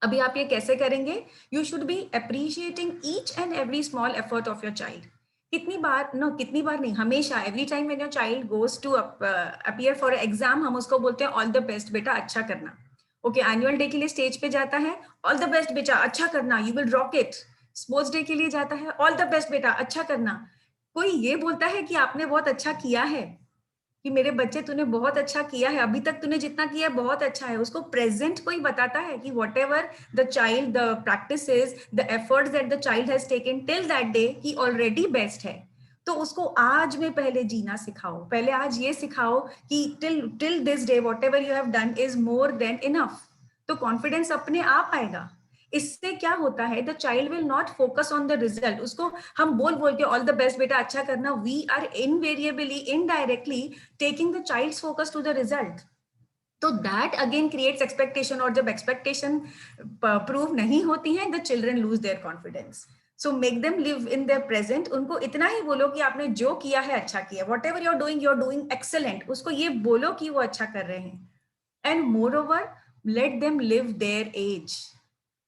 अभी आप ये कैसे करेंगे? You should be appreciating each and every small effort of your child. कितनी बार कितनी बार नहीं, हमेशा, every time when your child goes to appear for exam, हम उसको बोलते हैं ऑल द बेस्ट बेटा, अच्छा करना। ओके, एनुअल डे के लिए स्टेज पे जाता है, ऑल द बेस्ट बेटा, अच्छा करना, you will rock it. Sports day के लिए जाता है, ऑल द बेस्ट बेटा, अच्छा करना। कोई ये बोलता है कि आपने बहुत अच्छा किया है, कि मेरे बच्चे तूने बहुत अच्छा किया है, अभी तक तूने जितना किया है बहुत अच्छा है। उसको प्रेजेंट कोई बताता है कि what ever the child, the practices, the efforts that the child has taken till that day, he already best है। तो उसको आज में पहले जीना सिखाओ, पहले आज ये सिखाओ कि till this day what ever you have done is more than enough. तो कॉन्फिडेंस अपने आप आएगा। इससे क्या होता है, the child will not focus on the result. उसको हम बोल बोल के ऑल द बेस्ट बेटा, अच्छा करना, we are invariably indirectly taking the child's focus to the result. तो that again creates expectation, और जब expectation prove नहीं होती है, the children lose their confidence. So make them live in their present. उनको इतना ही बोलो कि आपने जो किया है अच्छा किया, whatever you're doing excellent. उसको ये बोलो कि वो अच्छा कर रहे हैं। And moreover, let them live their age.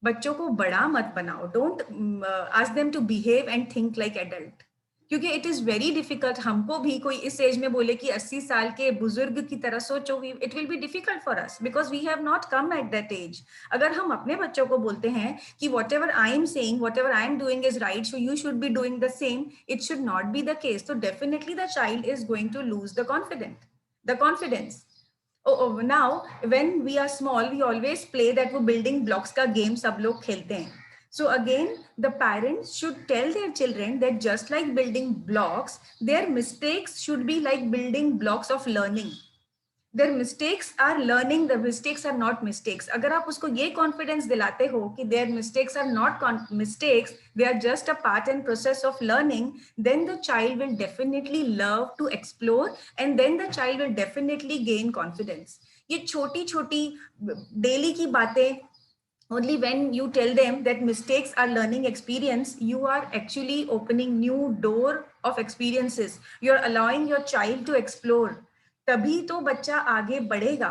बच्चों को बड़ा मत बनाओ, don't ask them to behave and think like adult. क्योंकि इट इज वेरी डिफिकल्ट, हमको भी कोई इस एज में बोले कि 80 साल के बुजुर्ग की तरह सोचो, it will be difficult for us because we have not come at that age. अगर हम अपने बच्चों को बोलते हैं कि whatever I am saying, whatever I am doing is right, so you should be doing the same, it should not be the case. तो definitely the child is going to lose the confidence. Now when we are small we always play that, वो building blocks का game सब लोग खेलते हैं। So again, the parents should tell their children that just like building blocks, their mistakes should be like building blocks of learning. Their mistakes are learning, the mistakes are not mistakes. अगर आप उसको ये confidence दिलाते हो कि their mistakes are not mistakes, they are just a part and process of learning, then the child will definitely love to explore and then the child will definitely gain confidence. ये छोटी छोटी daily की बातें, only when you tell them that mistakes are learning experience, you are actually opening new door of experiences. You are allowing your child to explore. तभी तो बच्चा आगे बढ़ेगा,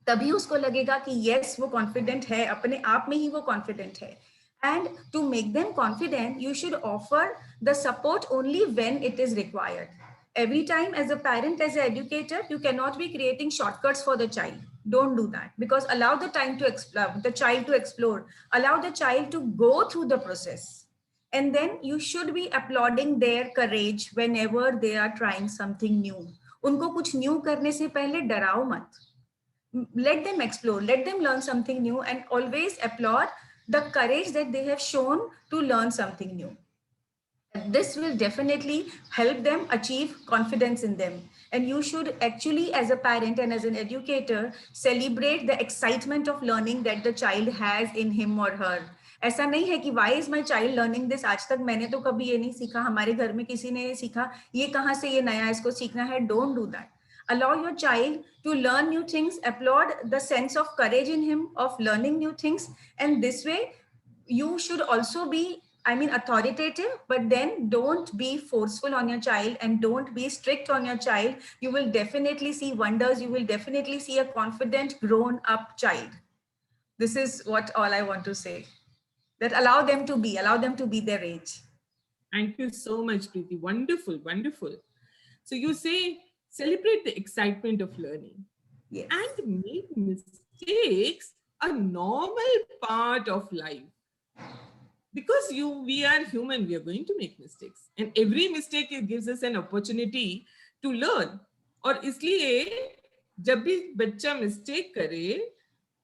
तभी उसको लगेगा कि yes वो confident है, अपने आप में ही वो confident है। And to make them confident, you should offer the support only when it is required. Every time as a parent, as an educator, you cannot be creating shortcuts for the child. Don't do that, because allow the time to explore, the child to explore, allow the child to go through the process. And then you should be applauding their courage whenever they are trying something new. उनको कुछ new करने से पहले डराओ मत. Let them explore, let them learn something new, and always applaud the courage that they have shown to learn something new. This will definitely help them achieve confidence in them. And you should actually, as a parent and as an educator, celebrate the excitement of learning that the child has in him or her. ऐसा नहीं है कि why is my child learning this, आज तक मैंने तो कभी ये नहीं सीखा, हमारे घर में किसी ने ये सीखा, ये कहाँ से ये नया इसको सीखना है. Don't do that. Allow your child to learn new things, applaud the sense of courage in him of learning new things, and this way you should also be I mean, authoritative, but then don't be forceful on your child and don't be strict on your child. You will definitely see wonders. You will definitely see a confident, grown up child. This is what all I want to say. That allow them to be their age. Thank you so much, Preeti. Wonderful, wonderful. So you say celebrate the excitement of learning Yes. and make mistakes a normal part of life. Because we are human, we are going to make mistakes. And every mistake it gives us an opportunity to learn. और इसलिए जब भी बच्चा mistake करे,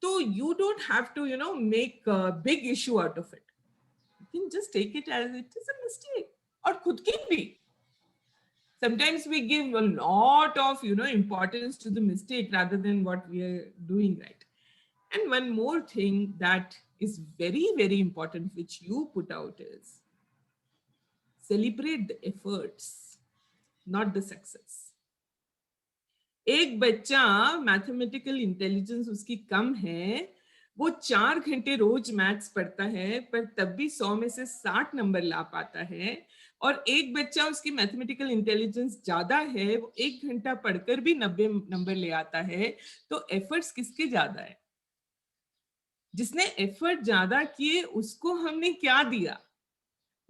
तो you don't have to, make a big issue out of it. You can just take it as it is a mistake. और खुद की भी. Sometimes we give a lot of importance to the mistake rather than what we are doing right. And one more thing that is very, very important, which you put out, is celebrate the efforts, not the success. एक बच्चा mathematical intelligence उसकी कम है, वो 4 घंटे रोज maths पढ़ता है, पर तब भी 100 में से 60 नंबर ला पाता है. और एक बच्चा उसकी मैथमेटिकल इंटेलिजेंस ज्यादा है, वो 1 घंटा पढ़कर भी 90 नंबर ले आता है. तो एफर्ट्स किसके ज्यादा है? जिसने एफर्ट ज्यादा किए उसको हमने क्या दिया?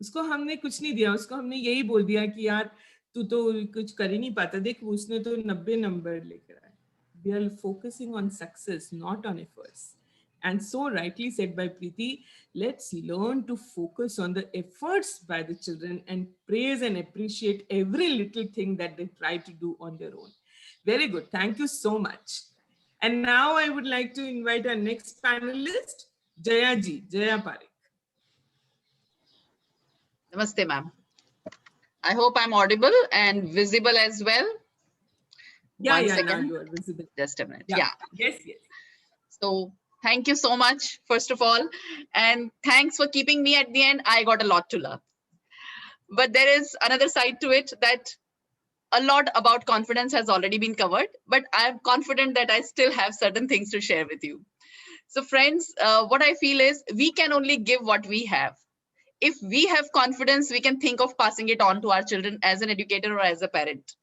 उसको हमने कुछ नहीं दिया. उसको हमने यही बोल दिया कि यार तू तो कुछ कर ही नहीं पाता, देख उसने तो 90 नंबर लेकर आया. We are focusing on success, not on efforts. And so rightly said by Preeti, let's learn to focus on the efforts by the children and praise and appreciate every little thing that they try to do on their own. Very good. Thank you so much. And now I would like to invite our next panelist, Jaya ji, Jaya Parekh. Namaste, ma'am. I hope I'm audible and visible as well. Yeah, One now second. you are visible. Just a minute. Yeah. Yeah. Yes, yes. So thank you so much, first of all. And thanks for keeping me at the end. I got a lot to learn. But there is another side to it, that a lot about confidence has already been covered, but I'm confident that I still have certain things to share with you. So friends, what I feel is we can only give what we have. If we have confidence, we can think of passing it on to our children as an educator or as a parent.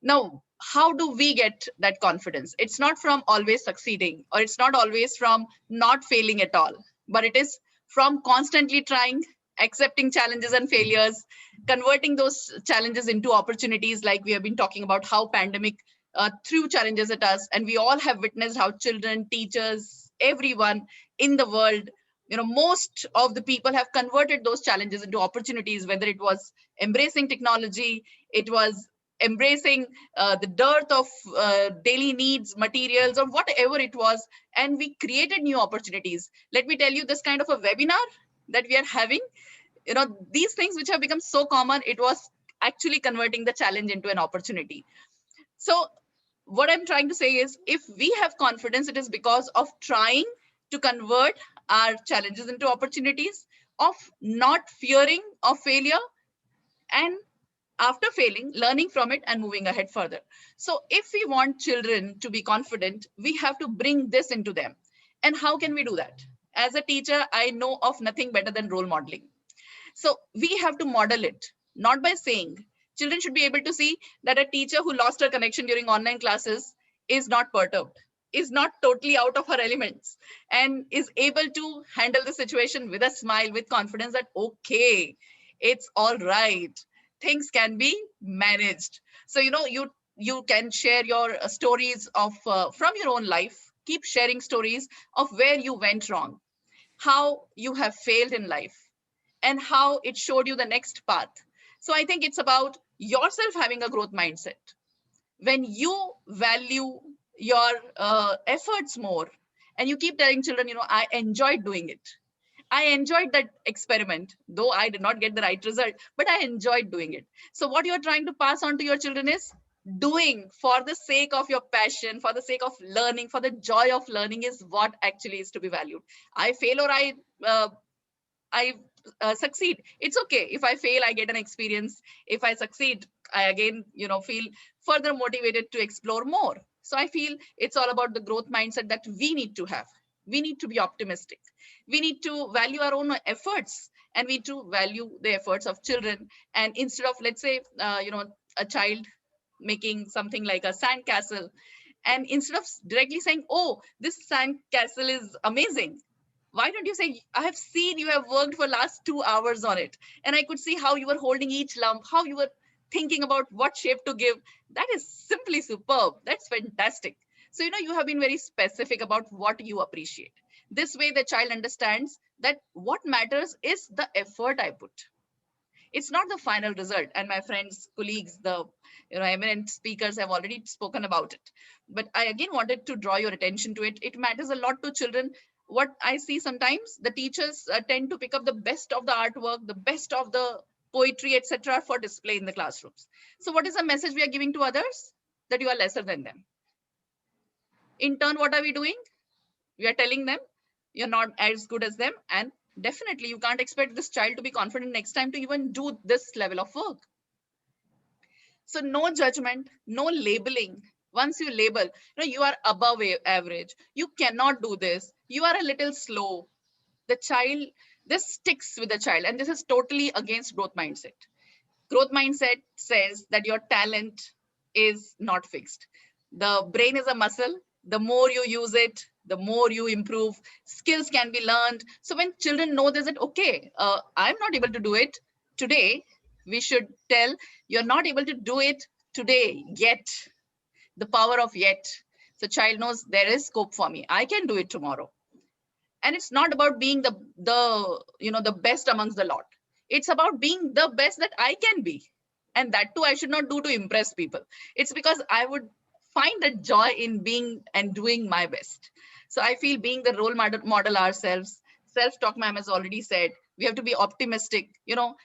Now, how do we get that confidence? It's not from always succeeding, or it's not always from not failing at all, but it is from constantly trying, accepting challenges and failures, converting those challenges into opportunities, like we have been talking about how pandemic threw challenges at us, and we all have witnessed how children, teachers, everyone in the world, most of the people have converted those challenges into opportunities, whether it was embracing technology, it was embracing the dearth of daily needs, materials, or whatever it was, and we created new opportunities. Let me tell you, this kind of a webinar that we are having, these things which have become so common, it was actually converting the challenge into an opportunity. So what I'm trying to say is, if we have confidence, it is because of trying to convert our challenges into opportunities, of not fearing of failure, and after failing, learning from it and moving ahead further. So if we want children to be confident, we have to bring this into them. And how can we do that? As a teacher, I know of nothing better than role modeling. So we have to model it, not by saying. Children should be able to see that a teacher who lost her connection during online classes is not perturbed, is not totally out of her elements, and is able to handle the situation with a smile, with confidence that, okay, it's all right. Things can be managed. So, you can share your stories of from your own life. Keep sharing stories of where you went wrong, how you have failed in life, and how it showed you the next path. So I think it's about yourself having a growth mindset. When you value your efforts more, and you keep telling children, I enjoyed doing it. I enjoyed that experiment, though I did not get the right result, but I enjoyed doing it. So what you're trying to pass on to your children is doing for the sake of your passion, for the sake of learning, for the joy of learning is what actually is to be valued. I fail or I succeed. It's okay. If I fail, I get an experience. If I succeed, I again, feel further motivated to explore more. So I feel it's all about the growth mindset that we need to have. We need to be optimistic. We need to value our own efforts and we do value the efforts of children. And instead of, let's say, a child making something like a sand castle, and instead of directly saying, oh, this sand castle is amazing, why don't you say, I have seen you have worked for last 2 hours on it, and I could see how you were holding each lump, how you were thinking about what shape to give. That is simply superb. That's fantastic. So, you have been very specific about what you appreciate. This way, the child understands that what matters is the effort I put. It's not the final result. And my friends, colleagues, the eminent speakers have already spoken about it. But I again wanted to draw your attention to it. It matters a lot to children. What I see sometimes, the teachers tend to pick up the best of the artwork, the best of the poetry, etc., for display in the classrooms. So what is the message we are giving to others? That you are lesser than them. In turn, what are we doing? We are telling them you're not as good as them, and definitely you can't expect this child to be confident next time to even do this level of work. So no judgment, no labeling. Once you label, you are above average, you cannot do this, you are a little slow, the child, this sticks with the child, and this is totally against growth mindset. Growth mindset says that your talent is not fixed. The brain is a muscle. The more you use it, the more you improve. Skills can be learned. So when children know this, that, okay, I'm not able to do it today, we should tell, you're not able to do it today yet. The power of yet. So child knows there is scope for me. I can do it tomorrow. And it's not about being the best amongst the lot. It's about being the best that I can be. And that too, I should not do to impress people. It's because I would find that joy in being and doing my best. So I feel being the role model ourselves, self-talk, ma'am has already said, we have to be optimistic,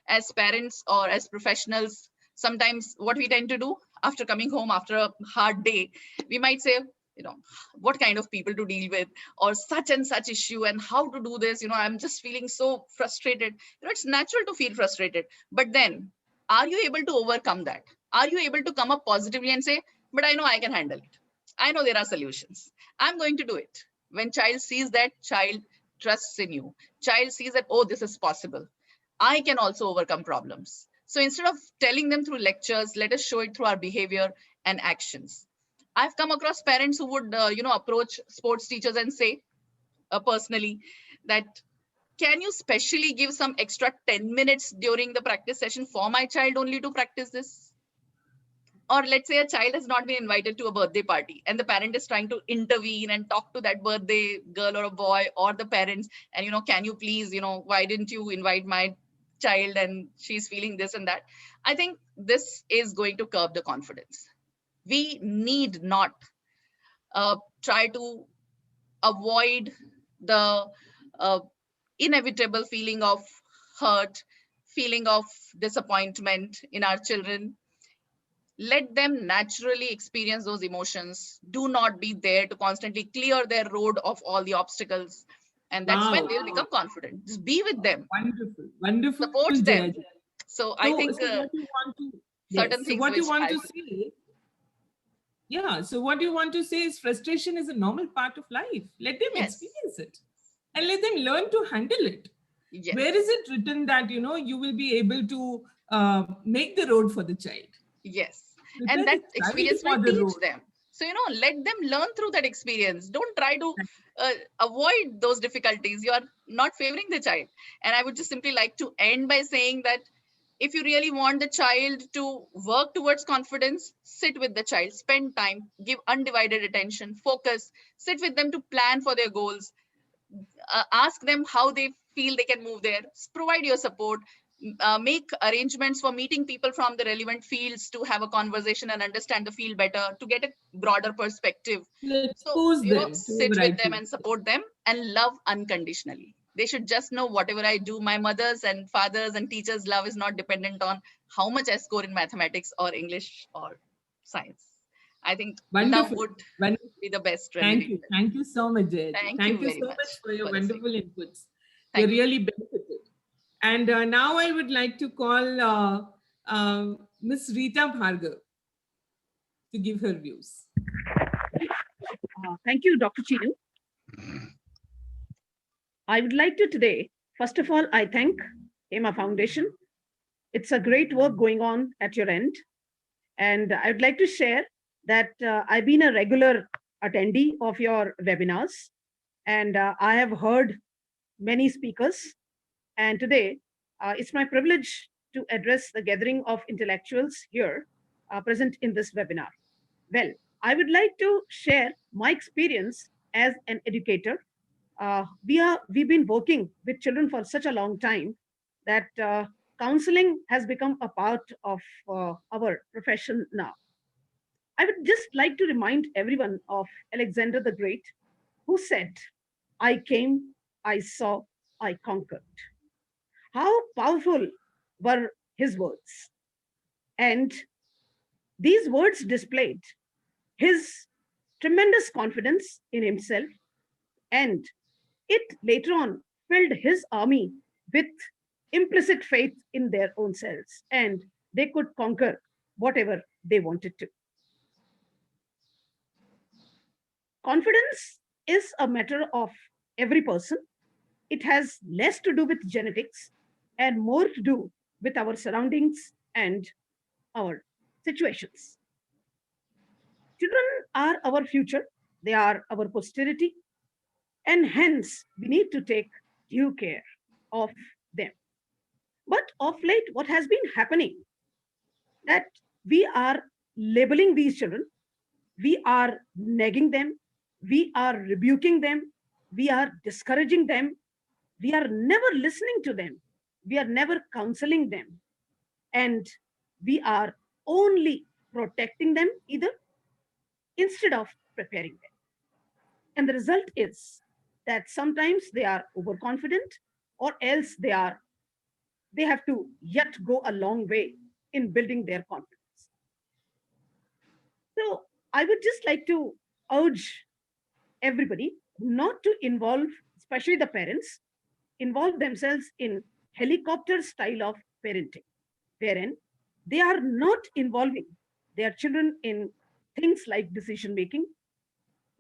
as parents or as professionals. Sometimes what we tend to do after coming home after a hard day, we might say, what kind of people to deal with, or such and such issue, and how to do this. I'm just feeling so frustrated. It's natural to feel frustrated. But then, are you able to overcome that? Are you able to come up positively and say, but I know I can handle it. I know there are solutions. I'm going to do it. When child sees that, child trusts in you. Child sees that, oh, this is possible. I can also overcome problems. So instead of telling them through lectures, let us show it through our behavior and actions. I've come across parents who would, approach sports teachers and say, personally, that can you specially give some extra 10 minutes during the practice session for my child only to practice this? Or let's say a child has not been invited to a birthday party and the parent is trying to intervene and talk to that birthday girl or a boy or the parents. And, can you please, why didn't you invite my child and she's feeling this and that? I think this is going to curb the confidence. We need not try to avoid the inevitable feeling of hurt, feeling of disappointment in our children. Let them naturally experience those emotions. Do not be there to constantly clear their road of all the obstacles. And that's when they'll become confident. Just be with them. Wonderful. Wonderful. Support them. Jaya. So I think what you want to, certain things what you which want to say, so what you want to say is frustration is a normal part of life. Let them experience it and let them learn to handle it. Yes. Where is it written that, you will be able to make the road for the child? Yes. Prepare And that the child experience for will the teach road. them. So, let them learn through that experience. Don't try to avoid those difficulties. You are not favoring the child. And I would just simply like to end by saying that if you really want the child to work towards confidence, sit with the child, spend time, give undivided attention, focus, sit with them to plan for their goals, ask them how they feel they can move there, provide your support, make arrangements for meeting people from the relevant fields to have a conversation and understand the field better, to get a broader perspective. So, sit with them and support them and love unconditionally. They should just know whatever I do, my mothers and fathers and teachers' love is not dependent on how much I score in mathematics or English or science. I think love would be the best remedy. Thank you so much, Jay. Thank you so much for your wonderful inputs. Thank They really benefited. And now I would like to call Miss Rita Bhargav to give her views. Thank you, Dr. Chinu. I would like to today, first of all, I thank Hema Foundation. It's a great work going on at your end. And I'd like to share that I've been a regular attendee of your webinars, and I have heard many speakers. And today, it's my privilege to address the gathering of intellectuals here present in this webinar. Well, I would like to share my experience as an educator. We've been working with children for such a long time that counseling has become a part of our profession now. I would just like to remind everyone of Alexander the Great, who said, "I came, I saw, I conquered." How powerful were his words? And these words displayed his tremendous confidence in himself, and it later on filled his army with implicit faith in their own selves, and they could conquer whatever they wanted to. Confidence is a matter of every person. It has less to do with genetics and more to do with our surroundings and our situations. Children are our future, they are our posterity, and hence we need to take due care of them. But of late, what has been happening that we are labeling these children, we are nagging them, we are rebuking them, we are discouraging them, we are never listening to them, we are never counseling them, and we are only protecting them either instead of preparing them. And the result is that sometimes they are overconfident, or else they have to yet go a long way in building their confidence. So I would just like to urge everybody not to involve, especially the parents, involve themselves in helicopter style of parenting, wherein they are not involving their children in things like decision making.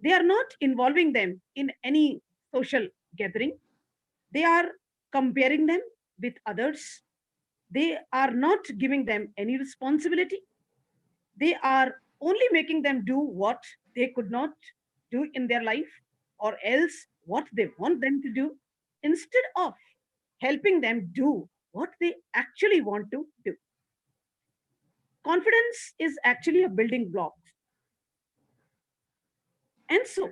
They are not involving them in any social gathering. They are comparing them with others. They are not giving them any responsibility. They are only making them do what they could not do in their life, or else what they want them to do, instead of helping them do what they actually want to do. Confidence is actually a building block. And so,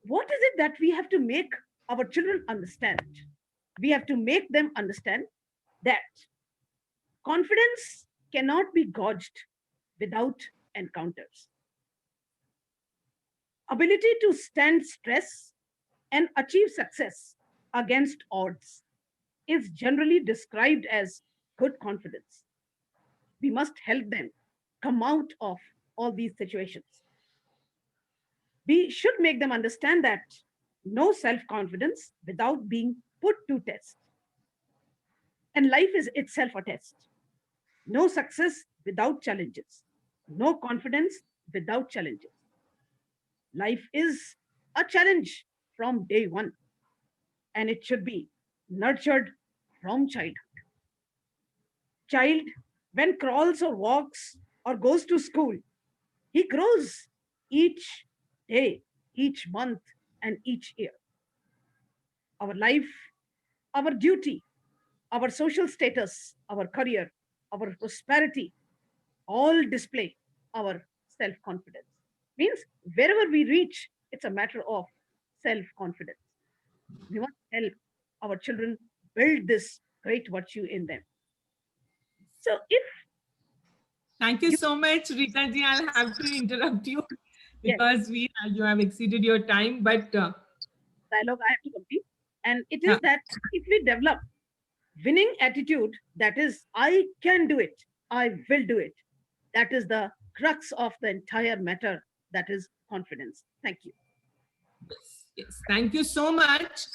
what is it that we have to make our children understand? We have to make them understand that confidence cannot be gauged without encounters. Ability to stand stress and achieve success against odds is generally described as good confidence. We must help them come out of all these situations. We should make them understand that no self-confidence without being put to test. And life is itself a test. No success without challenges. No confidence without challenges. Life is a challenge from day one, and it should be nurtured from childhood. Child, when crawls or walks or goes to school, he grows each day, each month, and each year. Our life, our duty, our social status, our career, our prosperity, all display our self-confidence. Means wherever we reach, it's a matter of self-confidence. We must help our children build this great virtue in them. So if Thank you so much, Rita ji. I'll have to interrupt you because you have exceeded your time. But dialogue I have to complete, and it is that if we develop winning attitude, that is, I can do it, I will do it. That is the crux of the entire matter. That is confidence. Thank you. Yes, thank you so much.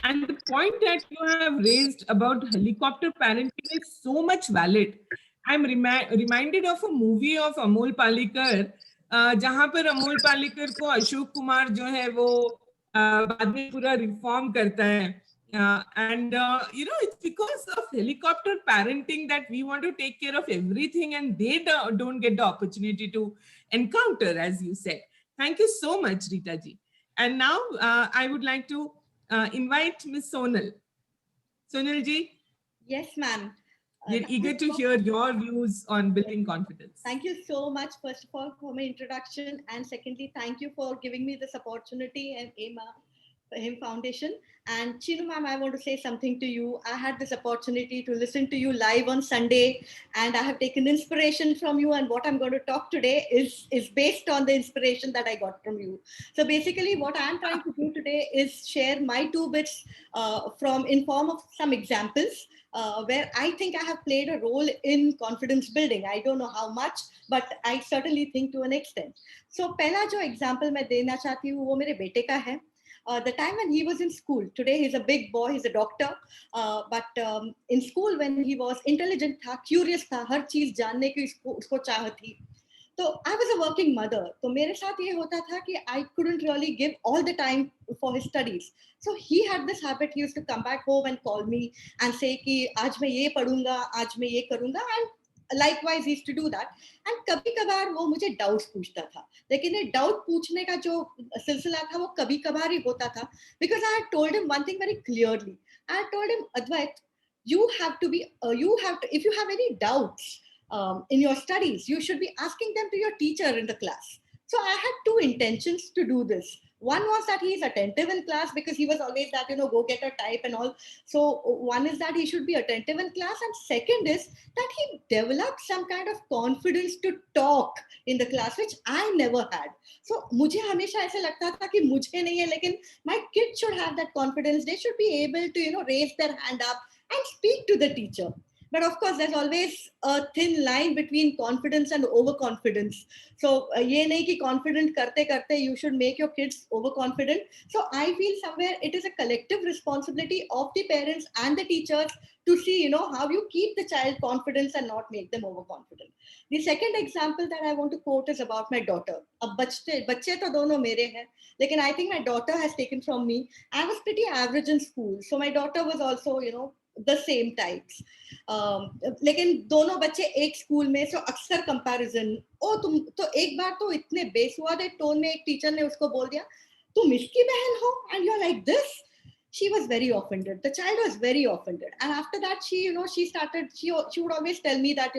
And the point that you have raised about helicopter parenting is so much valid. I'm reminded of a movie of Amol Palekar, जहाँ पर अमोल पालेकर को अशोक कुमार जो है वो बाद में पूरा reform करता है And it's because of helicopter parenting that we want to take care of everything, and they don't get the opportunity to encounter, as you said. Thank you so much, Rita ji. And now I would like to invite Ms. Sonal. Sonal ji, Yes, ma'am. we're eager to hear your views on building confidence. Thank you so much, first of all, for my introduction. And secondly, thank you for giving me this opportunity and Him Foundation. And Chinu ma'am, I want to say something to you. I had this opportunity to listen to you live on Sunday, and I have taken inspiration from you. And what I'm going to talk today is based on the inspiration that I got from you. So basically, what I'm trying to do today is share my 2 bits in form of some examples where I think I have played a role in confidence building. I don't know how much, but I certainly think to an extent. So पहला जो example मैं देना चाहती हूँ वो मेरे बेटे का है. The time when he was in school, today he's a big boy, he's a doctor, but in school when he was intelligent था, curious था, हर चीज जानने की उसको चाह थी. तो I was a working mother. तो मेरे साथ ये होता था कि I couldn't really give all the time for his studies. So he had this habit. He used to come back home and call me and say कि आज मैं ये पढ़ूंगा, आज मैं ये करूंगा, and likewise he used to do that. And कभी कभार वो मुझे doubts पूछता था. लेकिन ये doubt पूछने का जो सिलसिला था वो कभी कभार ही होता था, because I had told him one thing very clearly. I had told him, Advait, if you have any doubts in your studies, you should be asking them to your teacher in the class. So I had 2 intentions to do this. One was that he is attentive in class, because he was always that, go get a type and all. So one is that he should be attentive in class. And second is that he developed some kind of confidence to talk in the class, which I never had. So मुझे हमेशा ऐसे लगता था कि मुझे नहीं है, लेकिन my kids should have that confidence. They should be able to, raise their hand up and speak to the teacher. But of course, there's always a thin line between confidence and overconfidence. So, ये नहीं कि confident करते करते you should make your kids overconfident. So, I feel somewhere it is a collective responsibility of the parents and the teachers to see, how you keep the child confidence and not make them overconfident. The second example that I want to quote is about my daughter. अब बच्चे तो दोनों मेरे हैं, लेकिन I think my daughter has taken from me. I was pretty average in school, so my daughter was also, the same types. लेकिन दोनों बच्चे एक स्कूल में, सो अक्सर कंपैरिजन, ओ तुम तो एक बार तो इतने बेसुआदे टोन में एक टीचर ने उसको बोल दिया तुम इसकी बहन हो, and you're like this. She was very offended. The child was very offended, and after that she would always tell me that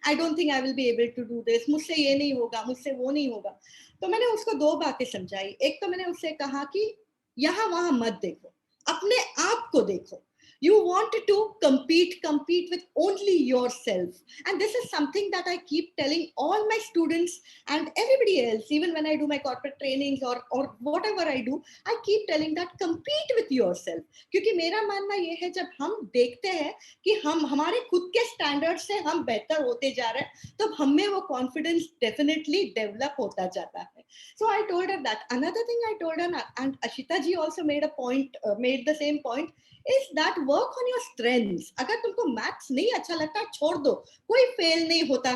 I don't think I will be able to do this. मुझसे ये नहीं होगा, मुझसे वो नहीं होगा. तो मैंने उसको 2 बातें समझाई. एक तो मैंने उससे कहा कि यहाँ वहां मत देखो, अपने आप को देखो. You want to compete with only yourself. And this is something that I keep telling all my students and everybody else, even when I do my corporate trainings or whatever I do, I keep telling that compete with yourself. क्योंकि मेरा मानना ये है, जब हम देखते हैं कि हम हमारे खुद के स्टैंडर्ड से हम बेहतर होते जा रहे हैं, तब हम में वो कॉन्फिडेंस डेफिनेटली डेवलप होता जाता है. So I told her that. Another thing I told her, and Ashita ji also made the same point, is that work on your strengths. अगर तुमको मैथ्स नहीं अच्छा लगता, छोड़ दो. कोई फेल नहीं होता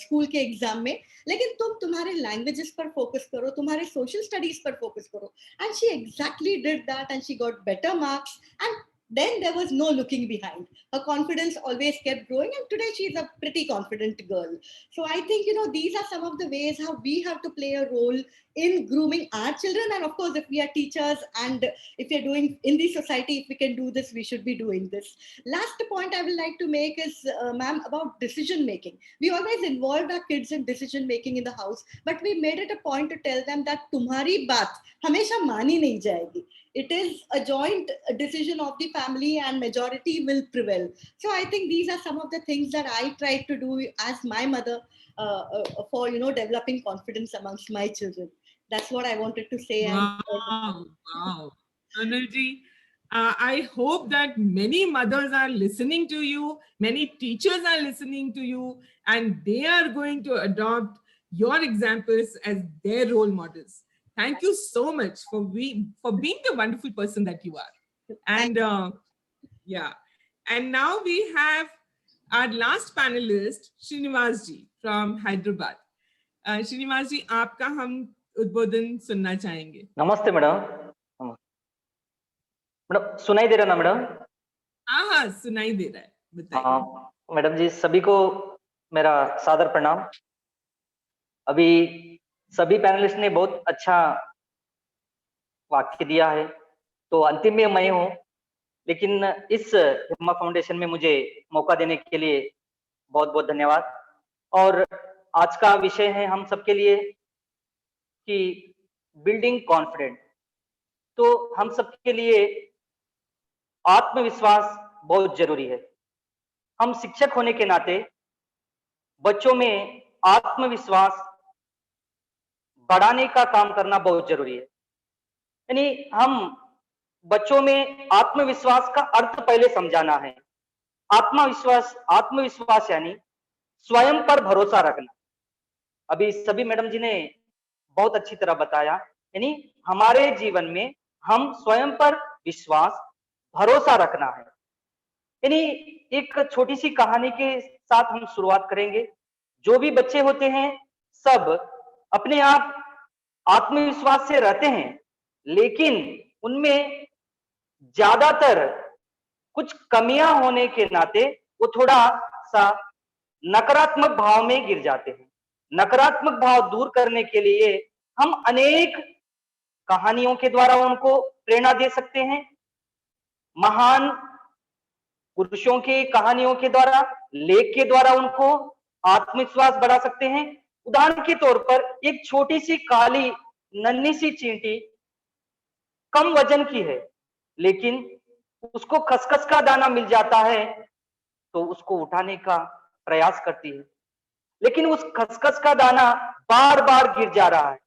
स्कूल के एग्जाम में, लेकिन तुम तुम्हारे लैंग्वेजेस पर फोकस करो, तुम्हारे सोशल स्टडीज पर फोकस करो. And she exactly did that, and she got better marks, and then there was no looking behind. Her confidence always kept growing, and today she's a pretty confident girl. So I think, these are some of the ways how we have to play a role in grooming our children. And of course, if we are teachers and if we are doing in the society, if we can do this, we should be doing this. Last point I would like to make is, ma'am, about decision making. We always involved our kids in decision making in the house, but we made it a point to tell them that तुम्हारी बात हमेशा मानी नहीं जाएगी. It is a joint decision of the family, and majority will prevail. So I think these are some of the things that I tried to do as my mother for developing confidence amongst my children. That's what I wanted to say. Wow. Sonalji, I hope that many mothers are listening to you, many teachers are listening to you, and they are going to adopt your examples as their role models. Thank you so much for being the wonderful person that you are. And yeah. And now we have our last panelist, Srinivas ji from Hyderabad. Srinivas ji, आपका हम उद्बोधन सुनना चाहेंगे. नमस्ते madam. Madam सुनाई दे रहा ना madam? हाँ हाँ, सुनाई दे रहा है, बताइए। हाँ मैडम जी, सभी को मेरा सादर प्रणाम। अभी सभी पैनलिस्ट ने बहुत अच्छा वाक्य दिया है, तो अंतिम में मैं हूँ, लेकिन इस हिम्मा फाउंडेशन में मुझे मौका देने के लिए बहुत बहुत धन्यवाद। और आज का विषय है हम सबके लिए कि बिल्डिंग कॉन्फिडेंट। तो हम सबके लिए आत्मविश्वास बहुत जरूरी है। हम शिक्षक होने के नाते बच्चों में आत्मविश्वास बढ़ाने का काम करना बहुत जरूरी है। यानी हम बच्चों में आत्मविश्वास का अर्थ पहले समझाना है। आत्मविश्वास यानी स्वयं पर भरोसा रखना। अभी सभी मैडम जी ने बहुत अच्छी तरह बताया, यानी हमारे जीवन में हम स्वयं पर विश्वास, भरोसा रखना है। यानी एक छोटी सी कहानी के साथ हम शुरुआत करेंगे। जो भी बच्चे होते हैं सब अपने आप आत्मविश्वास से रहते हैं, लेकिन उनमें ज्यादातर कुछ कमियां होने के नाते वो थोड़ा सा नकारात्मक भाव में गिर जाते हैं। नकारात्मक भाव दूर करने के लिए हम अनेक कहानियों के द्वारा उनको प्रेरणा दे सकते हैं। महान पुरुषों की कहानियों के द्वारा, लेख के द्वारा उनको आत्मविश्वास बढ़ा सकते हैं। उदाहरण के तौर पर एक छोटी सी काली नन्ही सी चींटी कम वजन की है, लेकिन उसको खसखस का दाना मिल जाता है तो उसको उठाने का प्रयास करती है, लेकिन उस खसखस का दाना बार बार गिर जा रहा है।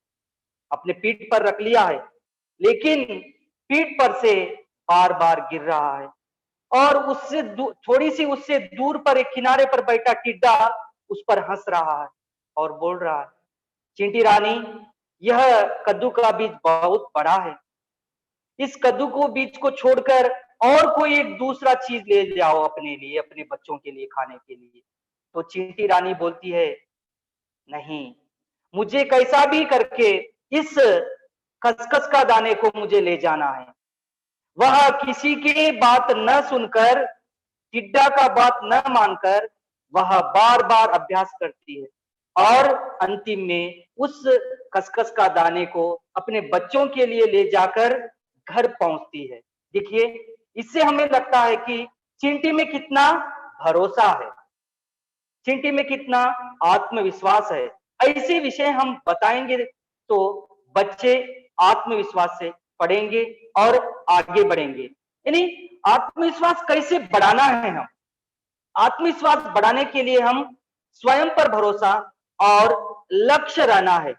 अपने पीठ पर रख लिया है, लेकिन पीठ पर से बार बार गिर रहा है। और उससे थोड़ी सी उससे दूर पर एक किनारे पर बैठा टिड्डा उस पर हंस रहा है और बोल रहा है, चींटी रानी, यह कद्दू का बीज बहुत बड़ा है, इस कद्दू को बीज को छोड़कर और कोई एक दूसरा चीज ले जाओ अपने लिए, अपने बच्चों के लिए खाने के लिए। तो चींटी रानी बोलती है, नहीं, मुझे कैसा भी करके इस खसखस का दाने को मुझे ले जाना है। वह किसी की बात न सुनकर, टिड्डा का बात न मानकर वह बार बार अभ्यास करती है और अंतिम में उस खसखस का दाने को अपने बच्चों के लिए ले जाकर घर पहुंचती है। देखिए, इससे हमें लगता है कि चींटी में कितना भरोसा है, चींटी में कितना आत्मविश्वास है। ऐसे विषय हम बताएंगे तो बच्चे आत्मविश्वास से पढ़ेंगे और आगे बढ़ेंगे। यानी आत्मविश्वास कैसे बढ़ाना है? हम आत्मविश्वास बढ़ाने के लिए हम स्वयं पर भरोसा और लक्ष्य रहना है।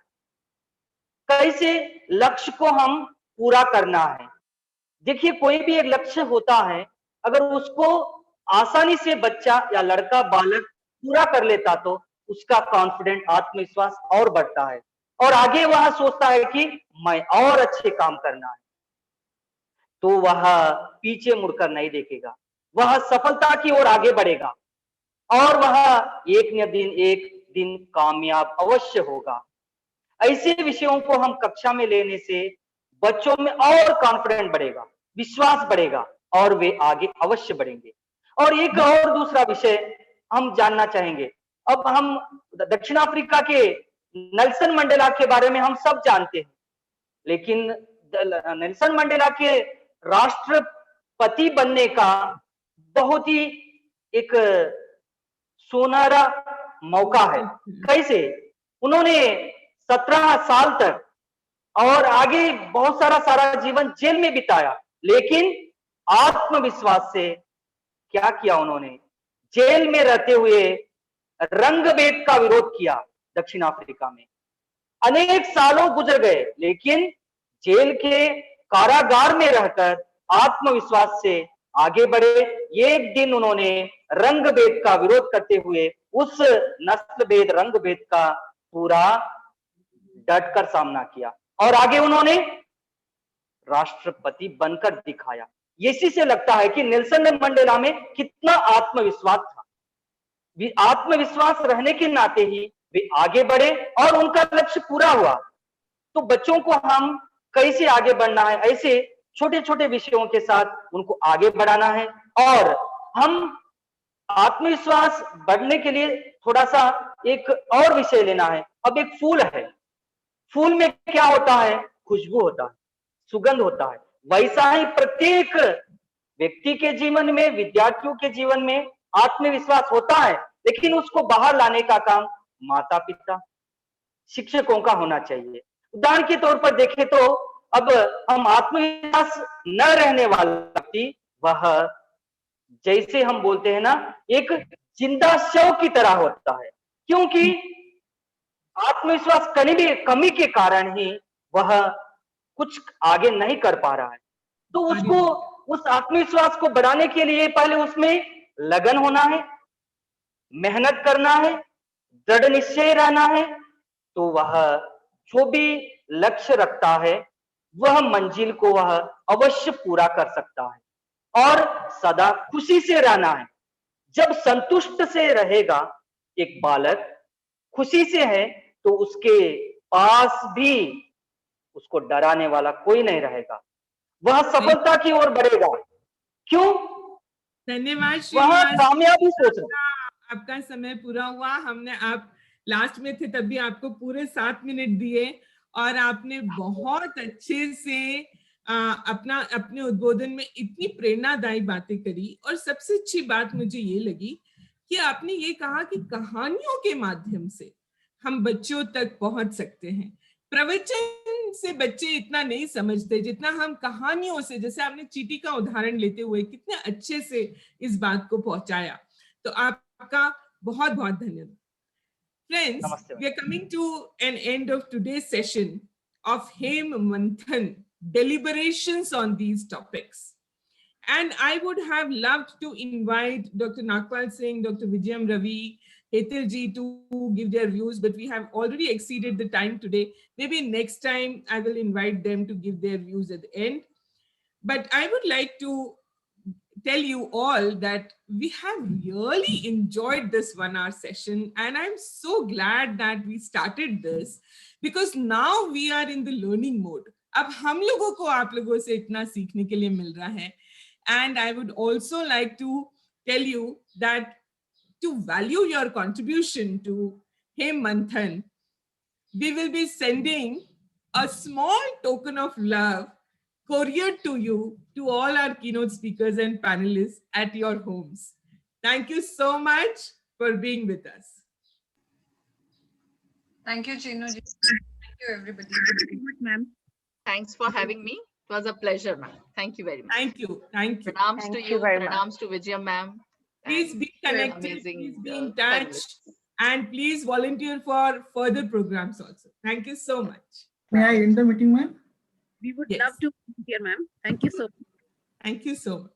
कैसे लक्ष्य को हम पूरा करना है? देखिए, कोई भी एक लक्ष्य होता है, अगर उसको आसानी से बच्चा या लड़का बालक पूरा कर लेता तो उसका कॉन्फिडेंट, आत्मविश्वास और बढ़ता है और आगे वह सोचता है कि मैं और अच्छे काम करना है, तो वह पीछे मुड़कर नहीं देखेगा, वह सफलता की ओर आगे बढ़ेगा और वह एक दिन कामयाब अवश्य होगा। ऐसे विषयों को हम कक्षा में लेने से बच्चों में और कॉन्फिडेंट बढ़ेगा, विश्वास बढ़ेगा और वे आगे अवश्य बढ़ेंगे। और एक और दूसरा विषय हम जानना चाहेंगे। अब हम दक्षिण अफ्रीका के नेल्सन मंडेला के बारे में हम सब जानते हैं, लेकिन नेल्सन मंडेला के राष्ट्रपति बनने का बहुत ही एक सुनहरा मौका है। कैसे? उन्होंने 17 साल तक और आगे बहुत सारा जीवन जेल में बिताया, लेकिन आत्मविश्वास से क्या किया उन्होंने? जेल में रहते हुए रंगभेद का विरोध किया। दक्षिण अफ्रीका में अनेक सालों गुजर गए, लेकिन जेल के कारागार में रहकर आत्मविश्वास से आगे बढ़े। एक दिन उन्होंने रंगभेद का विरोध करते हुए उस नस्ल भेद, रंग भेद का पूरा डटकर सामना किया और आगे उन्होंने राष्ट्रपति बनकर दिखाया। इसी से लगता है कि नेल्सन मंडेला में कितना आत्मविश्वास था। आत्मविश्वास रहने के नाते ही वे आगे बढ़े और उनका लक्ष्य पूरा हुआ। तो बच्चों को हम कैसे आगे बढ़ना है, ऐसे छोटे छोटे विषयों के साथ उनको आगे बढ़ाना है। और हम आत्मविश्वास बढ़ने के लिए थोड़ा सा एक और विषय लेना है। अब एक फूल है, फूल में क्या होता है? खुशबू होता है, सुगंध होता है। वैसा ही प्रत्येक व्यक्ति के जीवन में, विद्यार्थियों के जीवन में आत्मविश्वास होता है, लेकिन उसको बाहर लाने का काम माता पिता, शिक्षकों का होना चाहिए। उदाहरण के तौर पर देखें तो अब हम आत्मविश्वास न रहने वाला व्यक्ति, वह जैसे हम बोलते हैं ना, एक जिंदा शव की तरह होता है, क्योंकि आत्मविश्वास कमी के कारण ही वह कुछ आगे नहीं कर पा रहा है। तो उसको, उस आत्मविश्वास को बढ़ाने के लिए पहले उसमें लगन होना है, मेहनत करना है, दृढ़ निश्चय रहना है। तो वह जो भी लक्ष्य रखता है वह मंजिल को वह अवश्य पूरा कर सकता है। और सदा खुशी से रहना है। जब संतुष्ट से रहेगा एक बालक, खुशी से है, तो उसके पास भी उसको डराने वाला कोई नहीं रहेगा, वह सफलता की ओर बढ़ेगा। क्यों? धन्यवाद वह श्रीनिवास। कामयाबी सोच रहा है। आपका समय पूरा हुआ। हमने, आप लास्ट में थे तभी आपको पूरे 7 मिनट दिए और आपने बहुत अच्छे से अपने उद्बोधन में इतनी प्रेरणादायी बातें करी। और सबसे अच्छी बात मुझे ये लगी कि आपने ये कहा कि कहानियों के माध्यम से हम बच्चों तक पहुंच सकते हैं। प्रवचन से बच्चे इतना नहीं समझते जितना हम कहानियों से, जैसे आपने चींटी का उदाहरण लेते हुए कितने अच्छे से इस बात को पहुंचाया। तो आपका बहुत बहुत धन्यवाद। Friends, we are coming to an end of today's session of Hem Manthan, deliberations on these topics. And I would have loved to invite Dr. Nagpal Singh, Dr. Vijayam Ravi, Hetal ji to give their views, but we have already exceeded the time today. Maybe next time I will invite them to give their views at the end. But I would like to tell you all that we have really enjoyed this 1 hour session, and I'm so glad that we started this because now we are in the learning mode. अब हम लोगों को आप लोगों से इतना सीखने के लिए मिल रहा है. And I would also like to tell you that to value your contribution to Hem Manthan, we will be sending a small token of love couriered to you, to all our keynote speakers and panelists at your homes. Thank you so much for being with us. Thank you, Chinu ji. Thank you, everybody. Thank you, ma'am. Thanks for having me. It was a pleasure, ma'am. Thank you very much. Thank you. Thank you. Pranams to you. Pranams to Vijaya ma'am. Please be connected. Amazing, please be in touch. panelists. And please volunteer for further programs also. Thank you so much. May I end the meeting, ma'am? We would Yes. love to hear, ma'am. Thank you so much. Thank you so much.